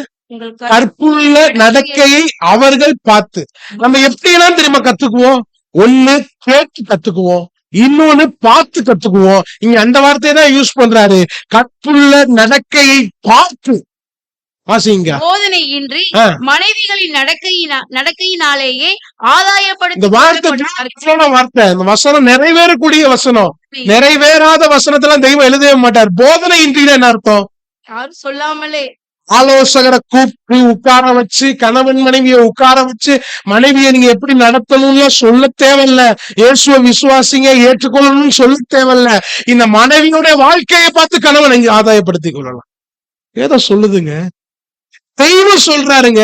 கற்புள்ள நடக்கையை அவர்கள் பார்த்து. நம்ம எப்படியெல்லாம் தெரியுமா கத்துக்குவோம்? ஒண்ணு கேட்டு கத்துக்குவோம், இன்னொன்னு பார்த்து கத்துக்குவோம். இங்க அந்த வார்த்தையை தான் யூஸ் பண்றாரு, கற்புள்ள நடக்கையை பார்த்து. வாசிங்க. போதனையின்றி மனைவிகளின் நடக்கையினாலேயே ஆதாயப்படுத்த வார்த்தை. இந்த வசனம் நிறைவேறக்கூடிய வசனம். நிறைவேறாத வசனத்துல தெய்வம் எழுதவே மாட்டார். போதனை இன்றி என்ன அர்த்தம்? யாரும் சொல்லாமலே ஆலோசகரை கூப்பிட்டு உட்கார வச்சு, கணவன் மனைவியை உட்கார வச்சு, மனைவியை நீங்க எப்படி நடத்தணும்னு சொல்ல தேவையில்ல. இயேசுவை விசுவாசிங்க, ஏற்றுக்கொள்ளணும்னு சொல்ல தேவையில்ல. இந்த மனைவியோட வாழ்க்கையை பார்த்து கணவன் இங்க ஆதாயப்படுத்திக் கொள்ளலாம். ஏதோ சொல்லுதுங்க, தெய்வம் சொல்றாருங்க,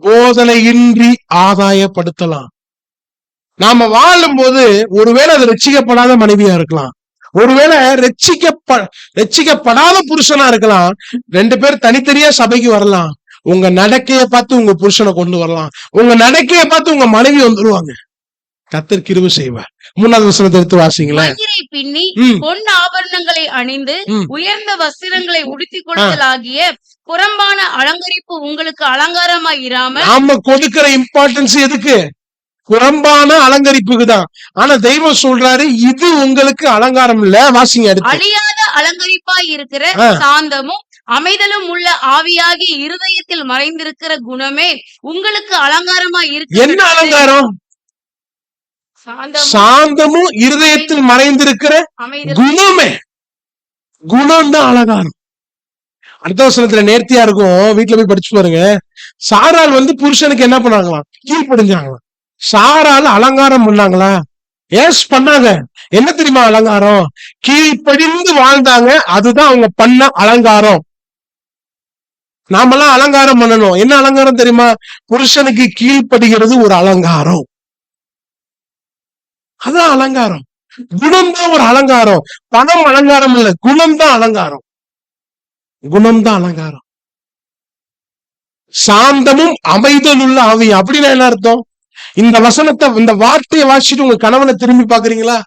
போதனை இன்றி ஆதாயப்படுத்தலாம். நாம வாழும் போது ஒருவேளை அது ரட்சிக்கப்படாத மனைவியா இருக்கலாம், ஒருவேளை ரட்சிக்கப்படாத புருஷனா இருக்கலாம். 2 பேர் தனித்தனியா சபைக்கு வரலாம். உங்க நடக்கையை பார்த்து உங்க புருஷனை கொண்டு வரலாம், உங்க நடக்கையை பார்த்து உங்க மனைவி வந்துருவாங்க. கர்த்தர் கிருபை செய்வார். 3ஆவது வசனத்தை எடுத்து வாசிங்களேன். பின்னி பொன் ஆபரணங்களை அணிந்து உயர்ந்த வஸ்திரங்களை உடுத்திக் கொடுத்தலாகிய புறம்பான அலங்கரிப்பு உங்களுக்கு அலங்காரமாய் இராமல். நாம கொடுக்கிற இம்பார்ட்டன்ஸ் எதுக்கு? புறம்பான அலங்கரிப்புக்கு தான். ஆனா தெய்வம் சொல்றாரு, இது உங்களுக்கு அலங்காரம் இல்ல. வாசிங்க அடுத்து. அழியாத அலங்கரிப்பாய் இருக்கிற சாந்தமும் அமைதலும் உள்ள ஆவியாகி இருதயத்தில் மறைந்திருக்கிற குணமே உங்களுக்கு அலங்காரமாய் இருக்கு. என்ன அலங்காரம்? சாந்தமும் இருதயத்தில் மறைந்திருக்கிற குணமே. குணம் தான் அலங்காரம். அடுத்த வசனத்துல நேர்த்தியா இருக்கும், வீட்டுல போய் படிச்சு பாருங்க. சாரால் புருஷனுக்கு என்ன பண்ணாங்களாம்? கீழ்ப்படிஞ்சாங்களாம். சாரால் அலங்காரம் பண்ணாங்களா? எஸ் பண்ணாங்க. என்ன தெரியுமா அலங்காரம்? கீழ்ப்படிந்து வாழ்ந்தாங்க. அதுதான் அவங்க பண்ண அலங்காரம். நாமெல்லாம் அலங்காரம் பண்ணணும். என்ன அலங்காரம் தெரியுமா? புருஷனுக்கு கீழ்ப்படுகிறது ஒரு அலங்காரம். அதான் அலங்காரம். குணம் தான் ஒரு அலங்காரம். பணம் அலங்காரம் இல்ல, குணம் தான் அலங்காரம். குணம் தான் அலங்காரம். சாந்தமும் அமைதலுள்ள ஆவி அப்படின்னா என்ன அர்த்தம்? இந்த வசனத்தை, இந்த வார்த்தையை வாசிச்சுட்டு உங்க கணவனை திரும்பி பாக்குறீங்களா?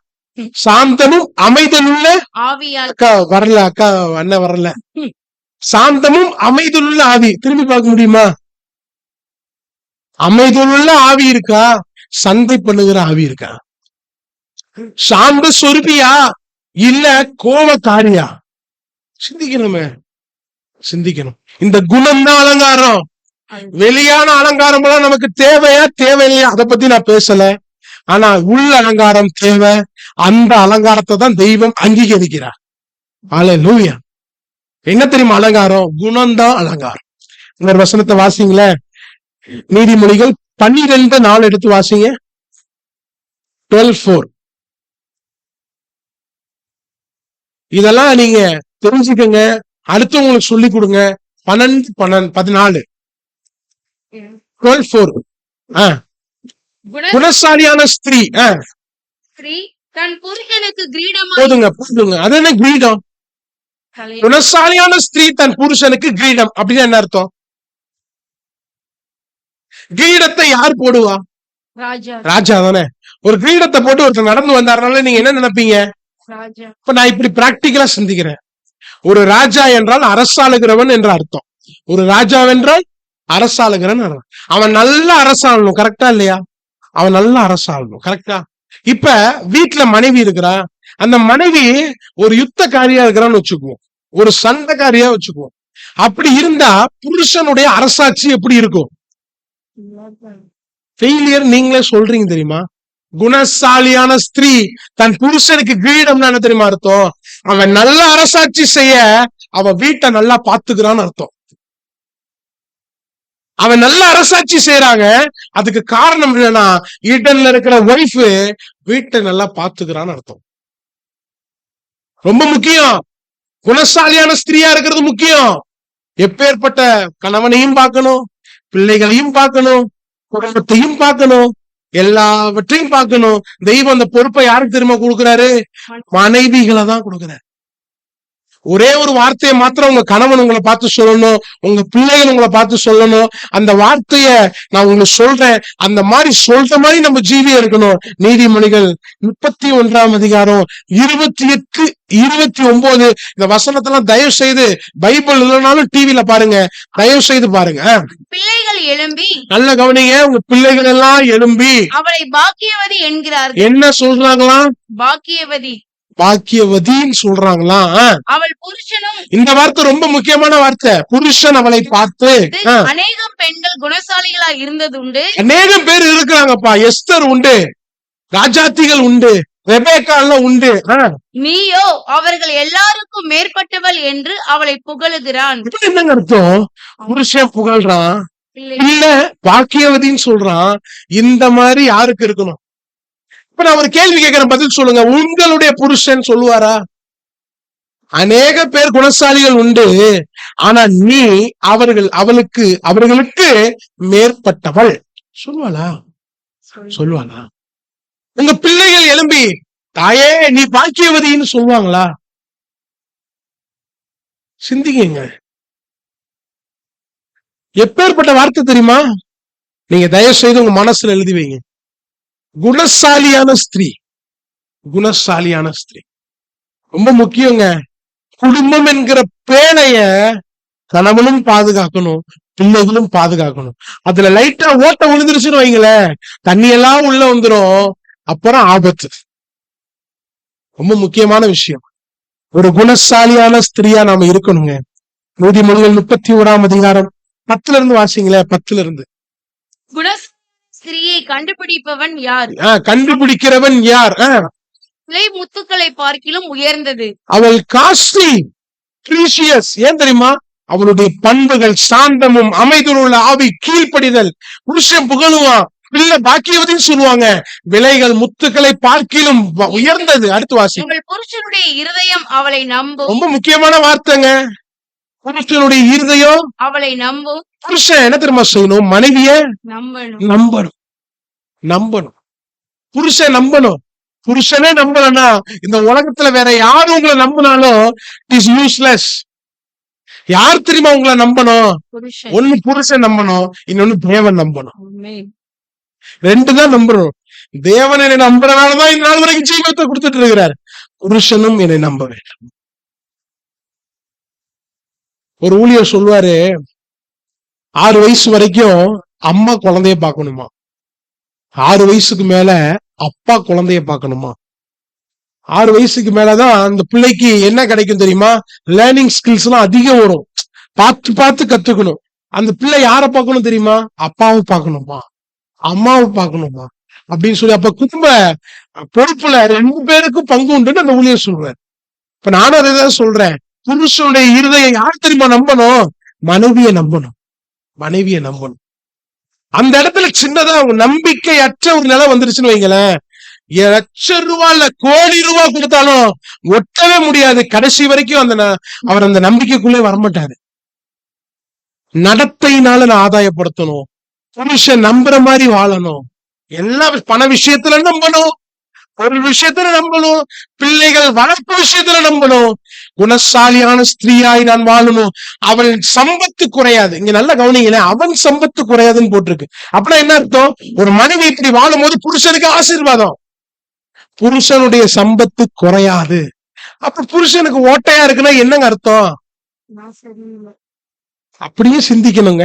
சாந்தமும் அமைதலுள்ள ஆவியா. அக்கா வரல, அக்கா அண்ணன் வரல. சாந்தமும் அமைதலுள்ள ஆவி திரும்பி பார்க்க முடியுமா? அமைதலுள்ள ஆவி இருக்கா? சந்தை பண்ணுகிற ஆவி இருக்கா? சாந்த சொருபியா இல்ல கோபக்காரியா? சிந்திக்கணுமே, சிந்திக்கணும். இந்த குணம் தான் அலங்காரம். வெளியான அலங்காரம் எல்லாம் நமக்கு தேவையா தேவையில்லையா அதை பத்தி நான் பேசல. ஆனா உள்ள அலங்காரம் தேவை. அந்த அலங்காரத்தை தான் தெய்வம் அங்கீகரிக்கிறார். அல்லேலூயா. என்ன தெரியுமா அலங்காரம்? குணம்தான் அலங்காரம். இந்த வசனத்தை வாசிங்களே. நீதிமொழிகள் 12:4 எடுத்து வாசிங்க. 12:4. இதெல்லாம் நீங்க தெரிஞ்சுக்கங்க, அடுத்தவங்களுக்கு சொல்லி கொடுங்க. 12:14. 12:4. குணசாலியான ஸ்திரீ தன் புருஷனுக்கு கிரீடம். போதுங்க. அது என்ன கிரீடம்? குணசாலியான ஸ்திரீ தன் புருஷனுக்கு கிரீடம் அப்படின்னு என்ன அர்த்தம்? கிரீடத்தை யார் போடுவா? ராஜா தானே. ஒரு கிரீடத்தை போட்டு ஒருத்தர் நடந்து வந்தாருனால நீங்க என்ன நினைப்பீங்க? இப்ப நான் இப்படி பிராக்டிகலா சிந்திக்கிறேன். ஒரு ராஜா என்றால் அரசாளுகிறவன் என்ற அர்த்தம். ஒரு ராஜாவென்றால் அரசாளுகிறவன் அர்த்தம். அவன் நல்ல அரசாளணும், கரெக்டா இல்லையா? அவன் நல்ல அரசாளணும், கரெக்டா? இப்ப வீட்டுல மனைவி இருக்கிறா, அந்த மனைவி ஒரு யுத்தக்காரியா இருக்கிறான்னு வச்சுக்குவோம், ஒரு சண்டைக்காரியா வச்சுக்குவோம். அப்படி இருந்தா புருஷனுடைய அரசாட்சி எப்படி இருக்கும்? ஃபெயிலியர் நீங்களே சொல்றீங்க தெரியுமா? குணசாலியான ஸ்திரீ தன் புருஷனுக்கு கிரீடம்னு என்ன தெரியுமா அர்த்தம்? அவன் நல்ல அரசாட்சி செய்ய அவன் வீட்டை நல்லா பாத்துக்கிறான்னு அர்த்தம். அவன் நல்ல அரசாட்சி செய்யறாங்க, அதுக்கு காரணம் என்னன்னா ஈடன்ல இருக்கிற ஒய்ஃப் வீட்டை நல்லா பாத்துக்கிறான்னு அர்த்தம். ரொம்ப முக்கியம். குணசாலியான ஸ்திரீயா இருக்கிறது முக்கியம். எப்பேற்பட்ட கணவனையும் பார்க்கணும், பிள்ளைகளையும் பார்க்கணும், குடும்பத்தையும் பார்க்கணும், எல்லாவற்றையும் பார்க்கணும். தெய்வம் அந்த பொறுப்பை யாருக்கு தெரியுமா கொடுக்கிறாரு? மனைவிகளை தான் கொடுக்கிறாரு. ஒரே ஒரு வார்த்தையை மாத்திரம் உங்க கணவன் உங்களை பார்த்து சொல்லணும், உங்க பிள்ளைகள் உங்களை பார்த்து சொல்லணும். அந்த வார்த்தைய நான் உங்களுக்கு சொல்றேன், அந்த மாதிரி சொல்ற மாதிரி நம்ம ஜீவியம் இருக்கணும். நீதிமொழிகள் 31 அதிகாரம் 28, 29 இந்த வசனத்தெல்லாம் தயவு செய்து பைபிள் இல்லைனாலும் டிவில பாருங்க, தயவு செய்து பாருங்க. பிள்ளைகள் எழும்பி, நல்ல கவனிங்க, உங்க பிள்ளைகள் எல்லாம் எழும்பி அவளை பாக்கியவதி என்கிறார்கள். என்ன சொல்றாங்களா? பாக்கியவதி, பாக்கியவதின்னு சொல்றாங்களா? அவள் புருஷனும், இந்த வார்த்தை ரொம்ப முக்கியமான வார்த்தை. புருஷன் அவளை பார்த்து, அநேகம் பெண்கள் குணசாலிகளா இருந்தது உண்டு. அநேகம் பேர் இருக்கிறாங்கப்பா. எஸ்தர் உண்டு, ராஜாத்திகள் உண்டு, ரெபேக்கா உண்டு. நீயோ அவர்கள் எல்லாருக்கும் மேற்பட்டவள் என்று அவளை புகழுகிறான். என்னங்க அர்த்தம்? புருஷன் புகழ்றான், இல்ல பாக்கியவதின்னு சொல்றான். இந்த மாதிரி யாருக்கு இருக்கணும்? இப்ப நான் ஒரு கேள்வி கேட்கிறேன், பதில் சொல்லுங்க. உங்களுடைய புருஷன் சொல்லுவாரா? அநேக பேர் குணசாலிகள் உண்டு, ஆனா நீ அவர்களுக்கு மேற்பட்டவள் சொல்லுவாளா? சொல்லுவாளா? உங்க பிள்ளைகள் எழும்பி தாயே நீ பாக்கியவதின்னு சொல்லுவாங்களா? சிந்திங்க. எப்பேற்பட்ட வார்த்தை தெரியுமா? நீங்க தயவு செய்து உங்க மனசுல எழுதி வைங்க. குணசாலியான ஸ்திரீ, குணசாலியான ஸ்திரீ ரொம்ப முக்கியங்க. குடும்பம் என்கிற பேழைய கணவனும் பாதுகாக்கணும், பிள்ளைகளும் பாதுகாக்கணும். அதுல லைட்டா ஓட்ட விழுந்துருச்சுன்னு வைங்களேன், தண்ணி எல்லாம் உள்ள வந்துரும், அப்புறம் ஆபத்து. ரொம்ப முக்கியமான விஷயம். ஒரு குணசாலியான ஸ்திரீயா நாம இருக்கணுங்க. நீதிமொழிகள் 31 அதிகாரம் 10 இருந்து வாசிங்களேன். 10 இருந்து. ஸ்திரீயை கண்டுபிடிப்பவன் யார்? கண்டுபிடிக்கிறவன் யார்? விலை முத்துக்களை பார்க்கிலும் உயர்ந்தது. அவள் காஸ்ட்லி, பிரீஷியஸ். ஏன் தெரியுமா? அவளுடைய பண்புகள் சாந்தமும் அமைதியுள்ள ஆவி, கீழ்ப்படிதல். புருஷன் புகழுவான், பிள்ளை பாக்கியவதின்னு சொல்லுவாங்க. விலைகள் முத்துக்களை பார்க்கிலும் உயர்ந்தது. அடுத்து வாசி. உங்கள் புருஷனுடைய இருதயம் அவளை நம்பும். ரொம்ப முக்கியமான வார்த்தைங்க. புருஷனுடைய இருதயம் அவளை நம்பும். புருஷன் என்ன தெரியுமா செய்யணும்? மனைவிய நம்பணும், நம்பணும். புருஷன் நம்பணும். புருஷனே நம்பலன்னா இந்த உலகத்துல வேற யாரும் உங்களை நம்பினாலும் இட் இஸ் யூஸ்லெஸ். யார் தெரியுமா உங்களை நம்பணும்? ஒண்ணு புருஷன் நம்பணும், இன்னொன்னு தேவன் நம்பணும். ரெண்டு தான் நம்பணும். தேவன் என்னை நம்புறதுனாலதான் இந்த நாள் வரைக்கும் ஜீவத்தை கொடுத்துட்டு இருக்கிறார். புருஷனும் என்னை நம்ப வேண்டும். ஒரு ஊழியர் சொல்லுவாரு, 6 வயசு வரைக்கும் அம்மா குழந்தைய பார்க்கணுமா, 6 வயசுக்கு மேல அப்பா குழந்தைய பார்க்கணுமா. 6 வயசுக்கு மேலதான் அந்த பிள்ளைக்கு என்ன கிடைக்கும் தெரியுமா? லேர்னிங் ஸ்கில்ஸ் எல்லாம் அதிகம் வரும். பார்த்து பார்த்து கத்துக்கணும். அந்த பிள்ளை யாரை பார்க்கணும் தெரியுமா? அப்பாவை பார்க்கணுமா, அம்மாவை பார்க்கணுமா அப்படின்னு சொல்லி. அப்ப குடும்ப பொறுப்புல 2 பேருக்கும் பங்கு உண்டுன்னு அந்த ஊழியர் சொல்றாரு. இப்ப நானும் அதைதான் சொல்றேன். புருஷனுடைய இருதயம் யார் தெரியுமா நம்பணும்? மனைவியை நம்பணும், மனைவியை நம்பணும். அந்த இடத்துல சின்னதா நம்பிக்கையற்ற ஒரு நிலை வந்துருச்சுன்னு வைங்களேன், ₹1,00,000 இல்ல ₹1,00,00,000 கொடுத்தாலும் ஒட்டவே முடியாது. கடைசி வரைக்கும் அவர் அந்த நம்பிக்கைக்குள்ளே வரமாட்டாரு. நடத்தையினால நான் ஆதாயப்படுத்தணும், புருஷன் நம்புற மாதிரி வாழணும், எல்லா பண விஷயத்துல நம்பணும், ஒரு விஷயத்துல நம்பணும், பிள்ளைகள் வளர்ப்பு விஷயத்துல நம்பணும். குணசாலியான ஸ்திரீயாய் நான் வாழணும். அவள் சம்பத்து குறையாது. இங்க நல்ல கவனிங்களேன், அவன் சம்பத்து குறையாதுன்னு போட்டிருக்கு. அப்படின்னா என்ன அர்த்தம்? ஒரு மனைவி இப்படி வாழும் போது புருஷனுக்கு ஆசீர்வாதம். புருஷனுடைய சம்பத்து குறையாது. அப்ப புருஷனுக்கு ஓட்டையா இருக்குன்னா என்னங்க அர்த்தம்? அப்படியே சிந்திக்கணுங்க.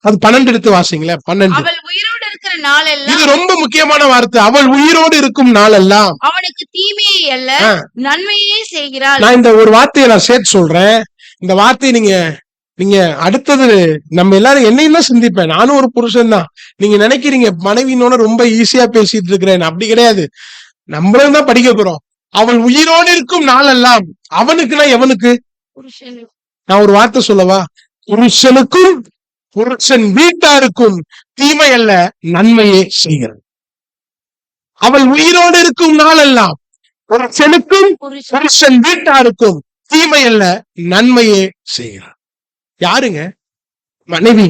அது 12 எடுத்து வாசிங்களேன். 12. அவள் உயிரோடு இருக்கிற நாளெல்லாம் இது ரொம்ப முக்கியமான வார்த்தை. அவள் உயிரோடு இருக்கும் நாளெல்லாம் அவனுக்கு தீமையை அல்ல நன்மையே செய்கிறாள். நான் இந்த ஒரு வார்த்தையை நான் சேர்த்து சொல்றேன். இந்த வார்த்தையை நீங்க அடுத்தது நம்ம எல்லாரும் என்னையும் தான் சிந்திப்பேன். நானும் ஒரு புருஷன் தான். நீங்க நினைக்கிறீங்க மனைவினோட ரொம்ப ஈஸியா பேசிட்டு இருக்கிறேன். அப்படி கிடையாது. நம்மளும் தான் படிக்க போறோம். அவள் உயிரோடு இருக்கும் நாளெல்லாம் அவனுக்குன்னா எவனுக்கு? நான் ஒரு வார்த்தை சொல்லவா? புருஷனுக்கும் புருஷன் வீட்டாருக்கும் தீமை அல்ல நன்மையே செய்கிறது. அவள் உயிரோடு இருக்கும் நாளெல்லாம் புருஷனுக்கும் புருஷன் வீட்டாருக்கும் தீமை அல்ல நன்மையே செய்கிறார். யாருங்க? மனைவி.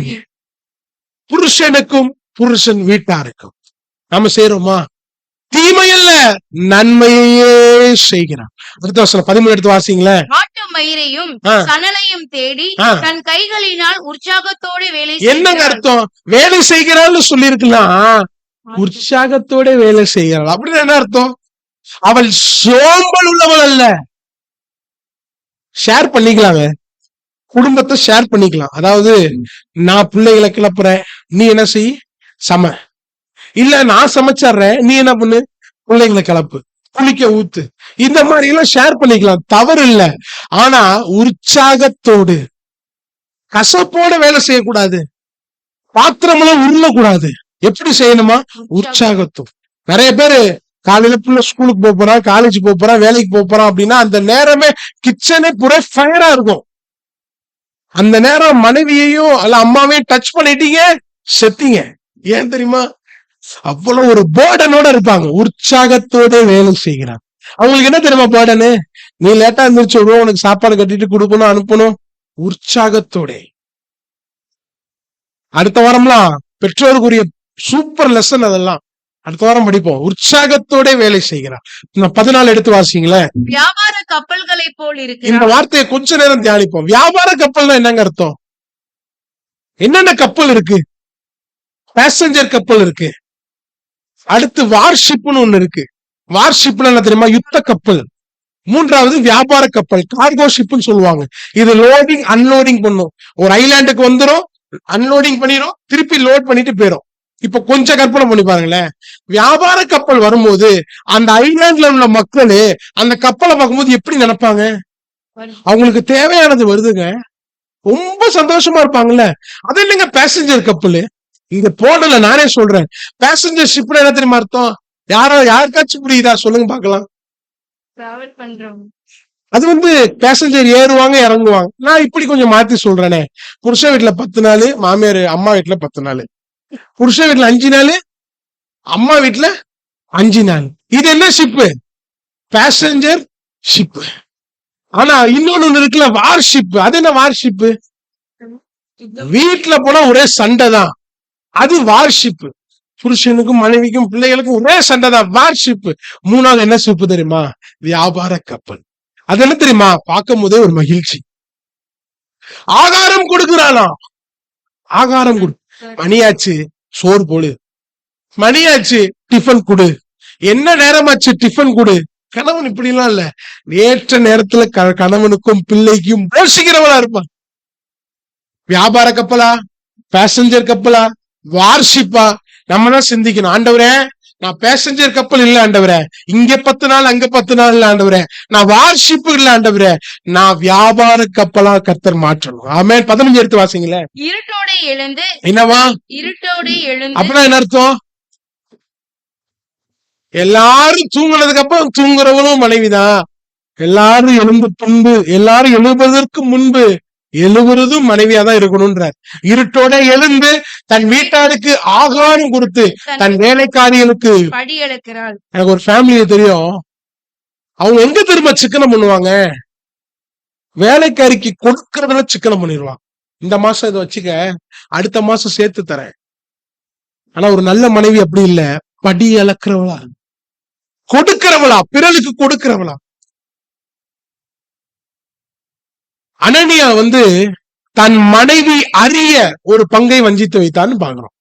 புருஷனுக்கும் புருஷன் வீட்டாருக்கும் நாம செய்யறோமா? தீமையல்ல நன்மையே செய்கிறான். அடுத்த வசனம் 13 எடுத்து வாசிங்களேன். ஆட்டு மயிரையும் சணலையும் தேடி தன் கைகளினால் உற்சாகத்தோட வேலை என்னங்க அர்த்தம்? வேலை செய்கிறாள்னு சொல்லி இருக்கலாம். உற்சாகத்தோட வேலை செய்கிறாள் அப்படின்னு என்ன அர்த்தம்? அவள் சோம்பல் உள்ளவள் அல்ல. ஷேர் பண்ணிக்கலாங்க, குடும்பத்தை ஷேர் பண்ணிக்கலாம். அதாவது நான் பிள்ளைகளை கிளப்புறேன், நீ என்ன செய், சம. இல்ல நான் சமைச்சர்றேன், நீ என்ன பண்ணு, பிள்ளைங்களை கிளப்பு, குளிக்க ஊத்து. இந்த மாதிரி எல்லாம் ஷேர் பண்ணிக்கலாம், தவறு இல்ல. ஆனா உற்சாகத்தோடு கசப்போட வேலை செய்யக்கூடாது. பாத்திரமெல்லாம் உருளக்கூடாது. எப்படி செய்யணுமா? உற்சாகத்தோடு. நிறைய பேரு காலையில பிள்ளை ஸ்கூலுக்கு போறான், காலேஜ் போறான், வேலைக்கு போறான் அப்படின்னா அந்த நேரமே கிச்சனே புற ஃபயரா இருக்கும். அந்த நேரம் மனைவியையும் அல்ல அம்மாவையும் டச் பண்ணிட்டீங்க, செத்தீங்க. ஏன் தெரியுமா? அவ்வளவு ஒரு பேர்டனோட இருப்பாங்க. உற்சாகத்தோட வேலை செய்கிறாங்க. அவங்களுக்கு என்ன தெரியுமா பேர்டனு? நீ லேட்டா இருந்துச்சு விடுவோம், உனக்கு சாப்பாடு கட்டிட்டு கொடுக்கணும், அனுப்பணும். உற்சாகத்தோட. அடுத்த வாரம்லாம் பெற்றோருக்குரிய சூப்பர் லெசன் அதெல்லாம் அடுத்த வாரம் படிப்போம். உற்சாகத்தோட வேலை செய்கிறார். 14 எடுத்து வாசிங்களேன். வியாபார கப்பல்களை போல் இருக்கு. இந்த வார்த்தையை கொஞ்ச நேரம் தியானிப்போம். வியாபார கப்பல்னா என்னங்க அர்த்தம்? என்னென்ன கப்பல் இருக்கு? பேசஞ்சர் கப்பல் இருக்கு. அடுத்து வார்ஷிப்னு ஒண்ணு இருக்கு. வார்ஷிப்னா என்ன தெரியுமா? யுத்த கப்பல். மூன்றாவது வியாபார கப்பல், கார்கோ ஷிப்னு சொல்லுவாங்க. இது லோடிங் அன்லோடிங் பண்ணும். ஒரு ஐலாண்டுக்கு வந்துரும், அன்லோடிங் பண்ணிரும், திருப்பி லோட் பண்ணிட்டு போயிரும். இப்ப கொஞ்சம் கற்பனை பண்ணி பாருங்களேன். வியாபார கப்பல் வரும்போது அந்த ஐலாண்ட்ல உள்ள மக்களு அந்த கப்பலை பார்க்கும்போது எப்படி நினைப்பாங்க? அவங்களுக்கு தேவையானது வருதுங்க, ரொம்ப சந்தோஷமா இருப்பாங்கல்ல. அது இல்லைங்க பேசஞ்சர் கப்பல். இங்க போடல, நானே சொல்றேன். பேசஞ்சர் ஷிப்ல என்ன தெரியுமா அர்த்தம்? யாருக்காச்சும் புரியுதா? சொல்லுங்க பாக்கலாம். அது பேசஞ்சர் ஏறுவாங்க இறங்குவாங்க. நான் இப்படி கொஞ்சம் மாத்தி சொல்றேனே. புருஷ வீட்டுல 10 நாள், மாமியார் அம்மா வீட்டுல 10 நாள். புருஷ வீட்டுல 5 நாள், அம்மா வீட்டுல 5 நாள். இது என்ன ஷிப்பு? Passenger ship. ஆனா இன்னொன்னு இருக்குல்ல, வார்ஷிப். அது என்ன வார்ஷிப்? வீட்டுல போனா ஒரே சண்டை தான், அது வார்ஷிப். புருஷனுக்கும் மனைவிக்கும் பிள்ளைகளுக்கும் ஒரே சண்டை தான், வார்ஷிப். மூணாவது என்ன ஷிப் தெரியுமா? வியாபார கப்பல். அது என்ன தெரியுமா? பார்க்கும் போதே ஒரு மகிழ்ச்சி. ஆகாரம் கொடுக்கிறானா? ஆகாரம் கொடு. மணியாச்சு, சோறு போடு. மணியாச்சு, டிஃபன் கொடு. என்ன நேரமாச்சு, டிஃபன் கொடு. கணவன் இப்படி எல்லாம் இல்ல, ஏற்ற நேரத்துல கணவனுக்கும் பிள்ளைக்கும் போஷிக்கிறவளா இருப்பான். வியாபார கப்பலா, பேசஞ்சர் கப்பலா, வார்ஷிப்பா? நம்ம தான் சிந்திக்கணும். ஆண்டவரே, நான் பேசஞ்சர் கப்பல் இல்ல ஆண்டவரே, இங்க 10 நாள் அங்க 10 நாள் இல்ல ஆண்டவரே, நான் வார்ஷிப் இல்ல ஆண்டவரே, நான் வியாபார கப்பலா கர்த்தர் மாற்றணும். ஆமென். 15 எடுத்து வாசிங்களே. இருட்டோட எழுந்து. என்னவா? இருட்டோட எழுந்து. அப்படின்னா என்ன அர்த்தம்? எல்லாரும் தூங்குனதுக்கு அப்புறம் தூங்குறவனும் மனைவிதான். எல்லாரும் எழுந்த பின்பு, எல்லாரும் எழுவதற்கு முன்பு எழுவுறதும் மனைவியா தான் இருக்கணும்ன்றார். இருட்டோட எழுந்து தன் வீட்டாருக்கு ஆகாரம் கொடுத்து தன் வேலைக்காரிகளுக்கு படி அளக்கிறாள். எனக்கு ஒரு ஃபேமிலியை தெரியும். அவங்க எங்க திரும்ப சிக்கனம் பண்ணுவாங்க? வேலைக்காரிக்கு கொடுக்கறதுல சிக்கனம் பண்ணிடுவாங்க. இந்த மாசம் இதை வச்சுக்க, அடுத்த மாசம் சேர்த்து தரேன். ஆனா ஒரு நல்ல மனைவி அப்படி இல்ல, படி அளக்கிறவளா, கொடுக்கிறவளா, பிறருக்கு கொடுக்கிறவளா. அனனியா தன் மனைவி அறிய ஒரு பங்கை வஞ்சித்து வைத்தான்னு பாக்குறோம்.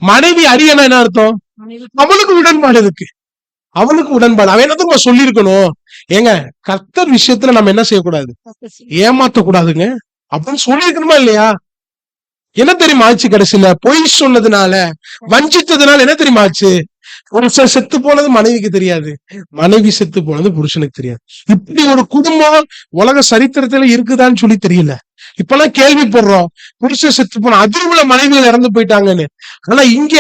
மனைவி அறியனா என்ன அர்த்தம்? அவளுக்கு உடன்பாடு இருக்கு. அவனுக்கு உடன்பாடு. அவன் என்ன சொல்லியிருக்கணும், ஏங்க கர்த்தர் விஷயத்துல நம்ம என்ன செய்யக்கூடாது, ஏமாத்த கூடாதுங்க அப்படின்னு சொல்லியிருக்கணுமா இல்லையா? என்ன தெரியுமா ஆச்சு? கடைசியில பொய் சொன்னதுனால, வஞ்சித்ததுனால என்ன தெரியுமா ஆச்சு? புருஷன் செத்து போனது மனைவிக்கு தெரியாது, மனைவி செத்து போனது புருஷனுக்கு தெரியாது. இப்படி ஒரு குடும்பம் உலக சரித்திரத்துல இருக்குதான்னு சொல்லி தெரியல. இப்பெல்லாம் கேள்விப்படுறோம், புருஷன் செத்து போன அதிர்வுல மனைவிகள் இறந்து போயிட்டாங்கன்னு. ஆனா இங்க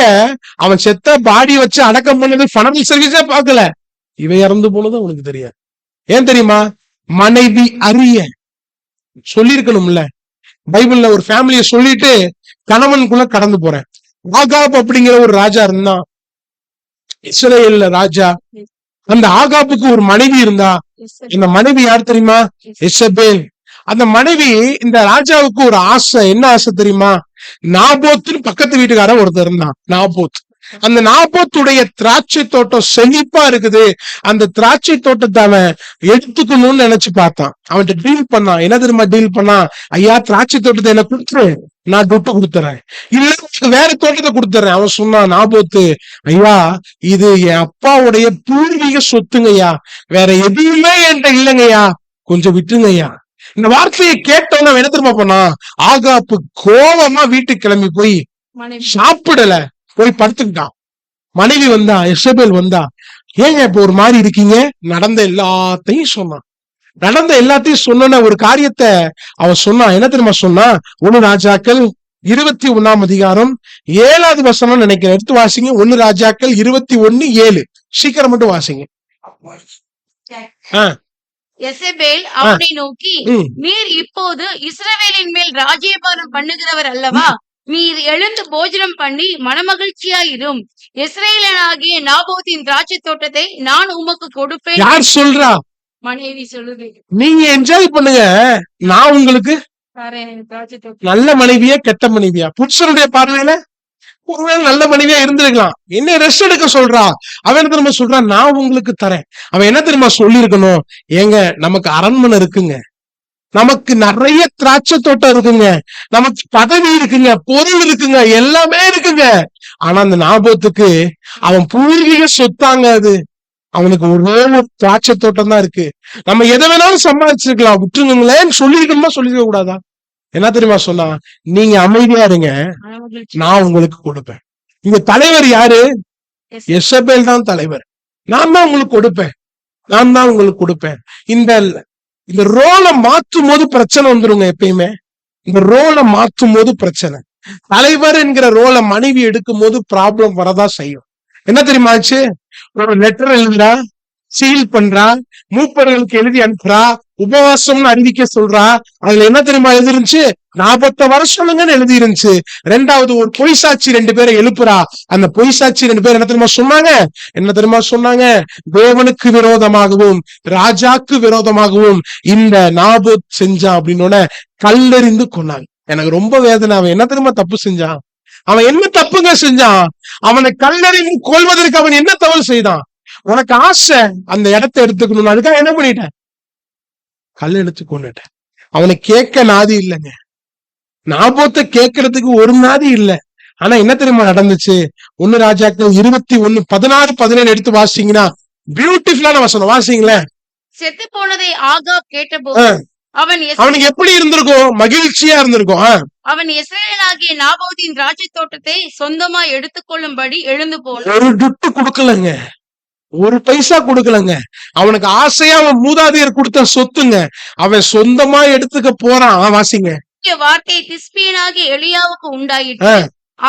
அவன் செத்த பாடி வச்சு அடக்கம் பண்ணது ஃபனரல் சர்வீஸே பார்க்கல, இவன் இறந்து போனது அவனுக்கு தெரியாது. ஏன் தெரியுமா? மனைவி அறிய சொல்லிருக்கணும்ல. பைபிள்ல ஒரு ஃபேமிலிய சொல்லிட்டு கணவனுக்குள்ள கடந்து போறேன். ஆகாப் அப்படிங்கிற ஒரு ராஜா இருந்தான், இஸ்ரேல்ல ராஜா. அந்த ஆகாப்புக்கு ஒரு மனைவி இருந்தா. இந்த மனைவி யார் தெரியுமா? எசபேல். அந்த மனைவி, இந்த ராஜாவுக்கு ஒரு ஆசை. என்ன ஆசை தெரியுமா? நாபோத்துன்னு பக்கத்து வீட்டுக்காரன் ஒருத்தர் இருந்தான், நாபோத். அந்த நாபோத்துடைய திராட்சை தோட்டம் செழிப்பா இருக்குது. அந்த திராட்சை தோட்டத்தை அவன் எடுத்துக்கணும்னு நினைச்சு பார்த்தான். அவன்கிட்ட டீல் பண்ணான். என்ன தெரியுமா டீல் பண்ணா? ஐயா, திராட்சை தோட்டத்தை என்ன கொடுத்துரு, நான் துட்டு கொடுத்துறேன், இல்ல வேற தோட்டத்தை கொடுத்துறேன். அவன் சொன்னான், நாபோத்து, ஐயா இது என் அப்பாவுடைய பூர்வீக சொத்துங்கய்யா, வேற எதுவுமே என்கிட்ட இல்லைங்கய்யா, கொஞ்சம் விட்டுருங்கய்யா. இந்த வார்த்தையை கேட்டவன என்ன தெரியுமா பண்ணா? ஆகாப்பு கோபமா வீட்டுக்கு கிளம்பி போய் சாப்பிடல, போய் படுத்துக்கிட்டான். மனைவி வந்தா, எசபேல் வந்தா, ஏங்க இப்ப ஒரு மாதிரி இருக்கீங்க? நடந்த எல்லாத்தையும் சொன்னான். நடந்த எல்லாத்தையும் சொன்ன ஒரு காரியத்தை அவன் சொன்னான். என்ன தெரியுமா சொன்னா? 1 ராஜாக்கள் 21 அதிகாரம் 7வது வசனம் நினைக்கிறேன். எடுத்து வாசிங்க. 1 ராஜாக்கள் 21:7. சீக்கிரம் மட்டும் வாசிங்க. எசபேல் அவனை நோக்கி, நீர் இப்போது இஸ்ரவேலின் மேல் ராஜ்யபாரம் பண்ணுகிறவர் அல்லவா? நீர் எழுந்து போஜனம் பண்ணி மனமகிழ்ச்சியாயிரும். இஸ்ரவேலனாகிய நாபோத்தின் திராட்சை தோட்டத்தை நான் உமக்கு கொடுப்பேன். யார் சொல்றா? மனைவி சொல்லுது. நீங்க என்ஜாய் பண்ணுங்க, நான் உங்களுக்கு திராட்சை தோட்டம். நல்ல மனைவியா கெட்ட மனைவியா? புருஷனுடைய பார்வையில ஒருவேளை நல்ல மனைவியா இருந்திருக்கலாம். என்ன ரெஸ்ட் எடுக்க சொல்றா? அவன் என்ன தெரியுமா சொல்றான்? நான் உங்களுக்கு தரேன். அவன் என்ன தெரியுமா சொல்லி இருக்கணும்? ஏங்க நமக்கு அரண்மனை இருக்குங்க, நமக்கு நிறைய திராட்சை தோட்டம் இருக்குங்க, நமக்கு பதவி இருக்குங்க, பொருள் இருக்குங்க, எல்லாமே இருக்குங்க. ஆனா அந்த நாபோத்துக்கு அவன் பூர்வீக சொத்தாங்க அது. அவனுக்கு ஒரே ஒரு திராட்சை தோட்டம் தான் இருக்கு. நம்ம எதை வேணாலும் சம்பாதிச்சிருக்கலாம், விட்டுருங்களேன்னு சொல்லிருக்கணுமா சொல்லிருக்க கூடாதா? என்ன தெரியுமா சொன்னா? நீங்க அமைதியா இருங்க, நான் உங்களுக்கு கொடுப்பேன். இங்க தலைவர் யாரு? எசபேல் தான் தலைவர். நான் தான் உங்களுக்கு கொடுப்பேன், நான் தான் உங்களுக்கு கொடுப்பேன். இந்த ரோலை மாற்றும் போது பிரச்சனை வந்துருங்க. எப்பயுமே இந்த ரோலை மாற்றும் போது பிரச்சனை. தலைவர் என்கிற ரோலை மனைவி எடுக்கும் போது ப்ராப்ளம் வரதா செய்யும். என்ன தெரியுமா ஆச்சு? ஒரு லெட்டர் எழுதுறா, சீல் பண்றா, மூப்பர்களுக்கு எழுதி அனுப்புறா, உபவாசம்னு அறிவிக்க சொல்றா. அதுல என்ன தெரியுமா எழுதிருந்துச்சு? 40 வருஷம்னு எழுதி இருந்துச்சு. 2வது ஒரு பொய் சாட்சி 2 பேரை எழுப்புறா. அந்த பொய் சாட்சி 2 பேர் என்ன தெரியுமா சொன்னாங்க? என்ன தெரியுமா சொன்னாங்க? தேவனுக்கு விரோதமாகவும் ராஜாக்கு விரோதமாகவும் இந்த நாபோத் செஞ்சான் அப்படின்னு கல்லெறிந்து கொன்னாங்க. எனக்கு ரொம்ப வேதனை. அவன் என்ன தெரியுமா தப்பு செஞ்சான்? அவன் என்ன தப்புங்க செஞ்சான்? அவனை கல்லெறிந்து கொள்வதற்கு அவன் என்ன தவறு செய்தான்? உனக்கு ஆசை அந்த இடத்தை எடுத்துக்கணும், அதுக்காக என்ன பண்ணிட்டேன்? கல் எடுத்து கொண்டுட்டேன். அவனை கேட்க நாதி இல்லைங்க. நாபோத்தை கேட்கறதுக்கு ஒரு நாதி இல்லை. ஆனா என்ன தெரியுமா நடந்துச்சு? 1 ராஜாக்கள் 21:16-17 எடுத்து வாசிங்கன்னா பியூட்டிஃபுல்லான வசனம். வாசிங்களேன். செத்து போனதை ஆகாப் கேட்டபோது அவனுக்கு எப்படி இருந்திருக்கும்? மகிழ்ச்சியா இருந்திருக்கும். அவன் இஸ்ரவேலனாகிய நாபோத்தின் திராட்சை தோட்டத்தை சொந்தமா எடுத்துக்கொள்ளும்படி எழுந்து போனான். ஒரு துட்டு கொடுக்கலங்க, ஒரு பைசா கொடுக்கலங்க. அவனுக்கு ஆசையா அவன் மூதாதையர் கொடுத்த சொத்துங்க, அவன் சொந்தமா எடுத்துக்க போறான். வாசிங்க. வார்த்தை திஸ்பியனாகிய எலியாவுக்கு உண்டாயிற்று.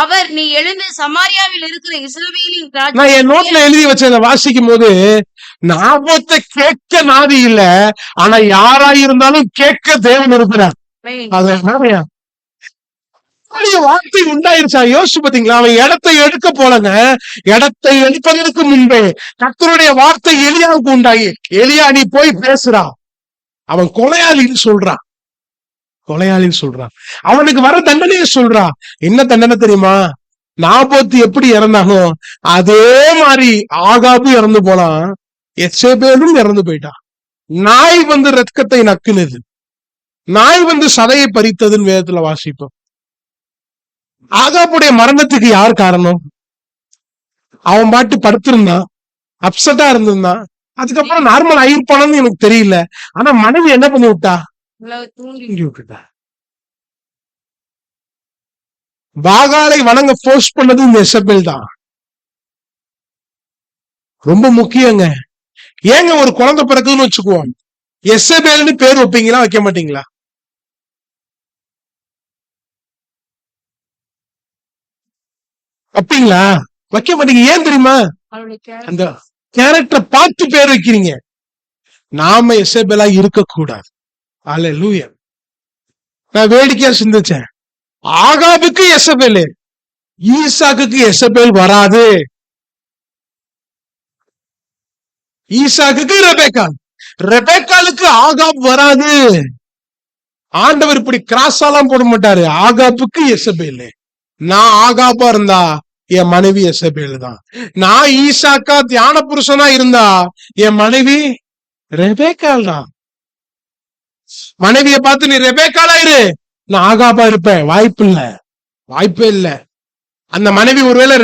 அவர், நீ எழுந்து சமாரியாவில் இருக்கிற இஸ்ரவேலின் நான் என் நோட்ல எழுதி வச்ச வாசிக்கும் போது நாபோத்தை கேட்க நாதி இல்ல, ஆனா யாரா இருந்தாலும் கேட்க தேவன் இருக்கிறார். வார்த்தை உண்டாயிருச்சா? யோசிச்சு பாத்தீங்களா? அவன் இடத்தை எடுக்க போலங்க. இடத்தை எடுப்பதற்கு முன்பே கர்த்தருடைய வார்த்தை எலியாவுக்கு உண்டாகி, எலியா நீ போய் பேசுறா. அவன் கொலையாளின்னு சொல்றான், கொலையாளின்னு சொல்றான். அவனுக்கு வர தண்டனையை சொல்றா. என்ன தண்டனை தெரியுமா? நாபோத்து எப்படி இறந்தானோ அதே மாதிரி ஆகாபு இறந்து போனான், எசபேலும் இறந்து போயிட்டான். நாய் வந்து ரத்தத்தை நக்குனது, நாய் வந்து சதையை பறித்ததுன்னு வேதத்துல வாசிப்போம். ஆகாபுடைய மரணத்துக்கு யார் காரணம்? அவன் பாட்டு படுத்திருந்தான், அப்செட்டா இருந்திருந்தான். அதுக்கப்புறம் நார்மல் ஆயிருப்பானு எனக்கு தெரியல. ஆனா மனைவி என்ன பண்ணி விட்டா? தூங்கி விட்டுட்டா. பாகாலை வணங்க போஸ்ட் பண்ணது இந்த எசபேல் தான். ரொம்ப முக்கியங்க. ஏங்க ஒரு குழந்தை பிறக்குதுன்னு வச்சுக்குவோம், எசபேல்னு பேர் வைப்பீங்களா வைக்க மாட்டீங்களா? வைப்பீங்களா? வைக்க மாட்டீங்க. ஏன் தெரியுமா? அந்த கேரக்டரை பார்த்து பேர் வைக்கிறீங்க. நாம எசபேலா இருக்கக்கூடாது. அல்லேலூயா. நான் வேடிக்கையா சிந்திச்சேன், ஆகாபுக்கு எசபேல், ஈசாக்குக்கு எசபேல் வராது. ஈசாக்குக்கு ரெபெக்காள், ரெபெக்காளுக்கு ஆகாப் வராது. ஆண்டவர் இப்படி கிராஸாலாம் போட மாட்டாரு. ஆகாப்புக்கு எசபேல். நான் ஆகாப்பா இருந்தா என் மனைவி எசபேல் தான். நான் ஈசாக்கா தியான புருஷனா இருந்தா என் மனைவி ரெபெக்காள் தான். மனைவியை பார்த்து நீ ரெபெக்காளா இரு, நான் ஆகாப்பா இருப்பேன், வாய்ப்பு இல்ல, வாய்ப்பே இல்ல. அந்த மனைவி ஒருவேளை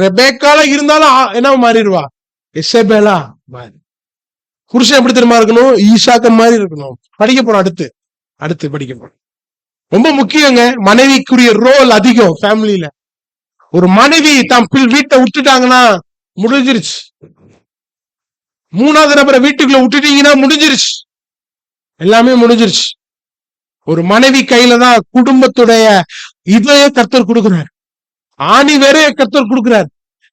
ரெபெக்காளா இருந்தாலும் என்ன மாறிடுவா? எசபேலா. புருஷன் எப்படி தெரியுமா இருக்கணும்? ஈசாக்க மாதிரி இருக்கணும். படிக்க போறோம், அடுத்து படிக்க போறோம். ரொம்ப முக்கியங்க. மனைவிக்குரிய ரோல் அதிகம் ஃபேமிலியில. ஒரு மனைவி தான் வீட்டை விட்டுட்டாங்கன்னா முடிஞ்சிருச்சு. மூணாவது நபரை வீட்டுக்குள்ள விட்டுட்டீங்கன்னா முடிஞ்சிருச்சு, எல்லாமே முடிஞ்சிருச்சு. ஒரு மனைவி கையில தான் குடும்பத்துடைய இதையே கர்த்தர் கொடுக்கிறார். ஆணி வேற கர்த்தர் கொடுக்கிறார்.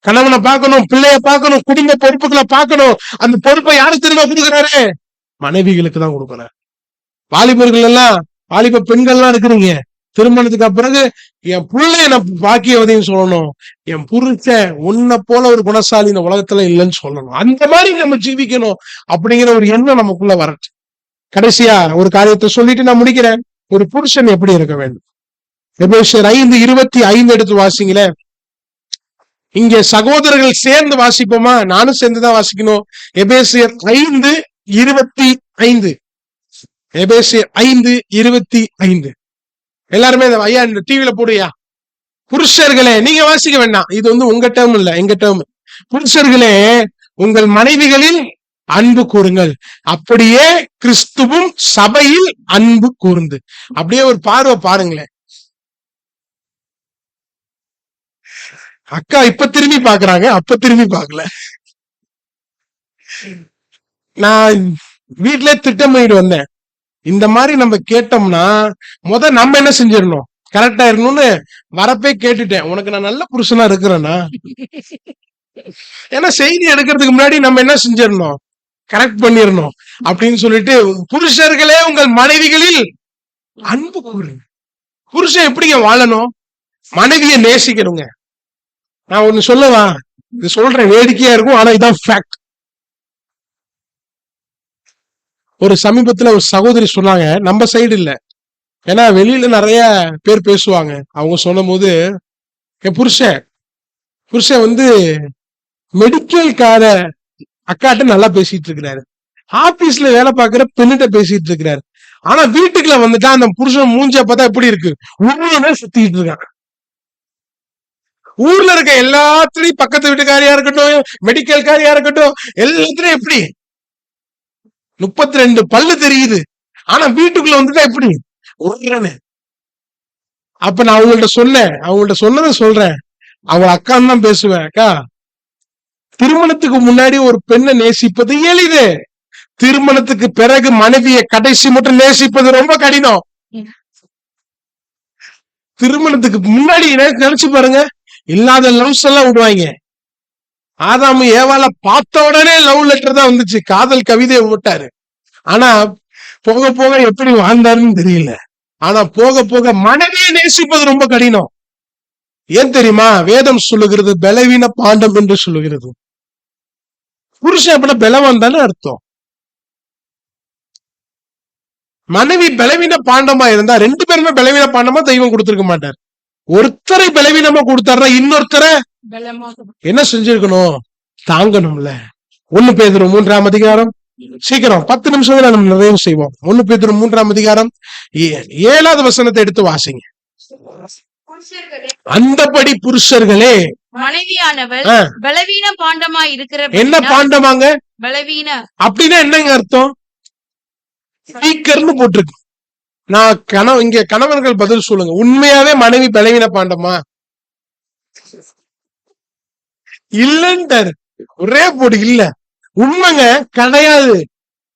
கணவனை பார்க்கணும், பிள்ளைய பார்க்கணும், குடும்ப பொறுப்புகளை பார்க்கணும். அந்த பொறுப்பை யாருக்கு திரும்ப கொடுக்கிறாரு? மனைவிகளுக்கு தான் கொடுக்கிறார். வாலிபர்கள் எல்லாம், வாலிப பெண்கள்லாம் இருக்கிறீங்க, திருமணத்துக்கு பிறகு என் பிள்ளை நான் பாக்கியவதையும் சொல்லணும், என் புருஷன் உன்னை போல ஒரு குணசாலி இந்த உலகத்துல இல்லைன்னு சொல்லணும். அந்த மாதிரி நம்ம ஜீவிக்கணும் அப்படிங்கிற ஒரு எண்ணம் நமக்குள்ள வரட்டு. கடைசியா ஒரு காரியத்தை சொல்லிட்டு நான் முடிக்கிறேன். ஒரு புருஷன் எப்படி இருக்க வேண்டும்? எபேசியர் 5:25 எடுத்து வாசிங்களே. இங்க சகோதரர்கள் சேர்ந்து வாசிப்போமா? நானும் சேர்ந்துதான் வாசிக்கணும். எபேசியர் 5:25. எபேசியர் 5:25. எல்லாருமே ஐயா இந்த டிவில போடுயா. புருஷர்களே, நீங்க வாசிக்க வேண்டாம், இது உங்க டேர்ம் இல்ல, எங்க டேர்ம். புருஷர்களே, உங்கள் மனைவிகளில் அன்பு கூறுங்கள், அப்படியே கிறிஸ்துவும் சபையில் அன்பு கூர்ந்து. அப்படியே ஒரு பார்வை பாருங்களேன். அக்கா இப்ப திரும்பி பாக்குறாங்க, அப்ப திரும்பி பாக்கல. நான் வீட்ல திட்டம் பண்ணிட்டு வந்தேன், இந்த மாதிரி நம்ம கேட்டோம்னா நம்ம என்ன செஞ்சிடணும், கரெக்டா இருக்கணும்னு வரப்பே கேட்டுட்டேன், உனக்கு நான் நல்ல புருஷனா இருக்கிறேன்னா. ஏன்னா செய்தி எடுக்கிறதுக்கு முன்னாடி நம்ம என்ன செஞ்சிடணும், கரெக்ட் பண்ணிடணும் அப்படின்னு சொல்லிட்டு, புருஷர்களே உங்கள் மனைவிகளில் அன்பு கூறுங்க. புருஷன் எப்படிங்க வாழணும்? மனைவியை நேசிக்கணுங்க. நான் ஒண்ணு சொல்லவா, இது சொல்றேன், வேடிக்கையா இருக்கும், ஆனா இதான் ஃபேக்ட். ஒரு சமீபத்துல ஒரு சகோதரி சொன்னாங்க, நம்ம சைடு இல்ல, ஏன்னா வெளியில நிறைய பேர் பேசுவாங்க. அவங்க சொன்ன போது, என் புருஷன் மெடிக்கல் கார அக்காட்ட நல்லா பேசிட்டு இருக்கிறாரு, ஆபீஸ்ல வேலை பார்க்கிற பெண்ணிட்ட பேசிட்டு இருக்கிறாரு, ஆனா வீட்டுக்குள்ள வந்துட்டா அந்த புருஷன் மூஞ்ச பார்த்தா எப்படி இருக்கு, ஊர்ல சுத்திட்டு இருக்காங்க. ஊர்ல இருக்க எல்லாத்துலயும், பக்கத்து வீட்டுக்காரியா இருக்கட்டும், மெடிக்கல் காரியா இருக்கட்டும், எல்லாத்துலயும் எப்படி 32 பல்லு தெரியுது, ஆனா வீட்டுக்குள்ள வந்துட்டா எப்படி உருன்னு. அப்ப நான் அவங்கள்ட்ட சொன்னதை சொல்றேன், அவங்க அக்கான்னு தான் பேசுவேன். அக்கா, திருமணத்துக்கு முன்னாடி ஒரு பெண்ணை நேசிப்பது எளிது, திருமணத்துக்கு பிறகு மனைவியை கடைசி மட்டும் நேசிப்பது ரொம்ப கடினம். திருமணத்துக்கு முன்னாடி நினைச்சு பாருங்க, இல்லாத லவ்ஸ் எல்லாம் விடுவாங்க. ஆதாமு ஏவாள பார்த்த உடனே லவ் லெட்டர் தான் வந்துச்சு, காதல் கவிதையை விட்டாரு. ஆனா போக போக எப்படி வாழ்ந்தாருன்னு தெரியல. ஆனா போக போக மனைவியை நேசிப்பது ரொம்ப கடினம். ஏன் தெரியுமா? வேதம் சொல்லுகிறது பலவீன பாண்டம் என்று சொல்லுகிறது. புருஷன் அப்படி பலவான் தானே அர்த்தம். மனைவி பலவீன பாண்டமா இருந்தா, 2 பேருமே பலவீன பாண்டமா தெய்வம் கொடுத்திருக்க மாட்டார். ஒருத்தரை பலவீனமா கொடுத்தாருன்னா இன்னொருத்தரை என்ன செஞ்சிருக்கணும், தாங்கணும்ல. 1 பேதுரு 3ஆம் அதிகாரம், சீக்கிரம் 10 நிமிஷத்துல நம்ம நிறைவு செய்வோம். 1 பேதுரு 3ஆம் அதிகாரம் 7வது வசனத்தை எடுத்து வாசிங்க. அந்தபடி புருஷர்களே மனைவியானவள் ஆ. பலவீன பாண்டமா இருக்கிற என்ன பாண்டமாங்க? பலவீன அப்படின்னா என்னங்க அர்த்தம்? ஸ்பீக்கர்னு போட்டிருக்கு. நான் இங்க கணவர்கள் பதில் சொல்லுங்க. உண்மையாவே மனைவி பலவீன பாண்டமா? இல்லன்ட்டாரு. ஒரே போடு இல்ல. உண்மைங்க, கிடையாது.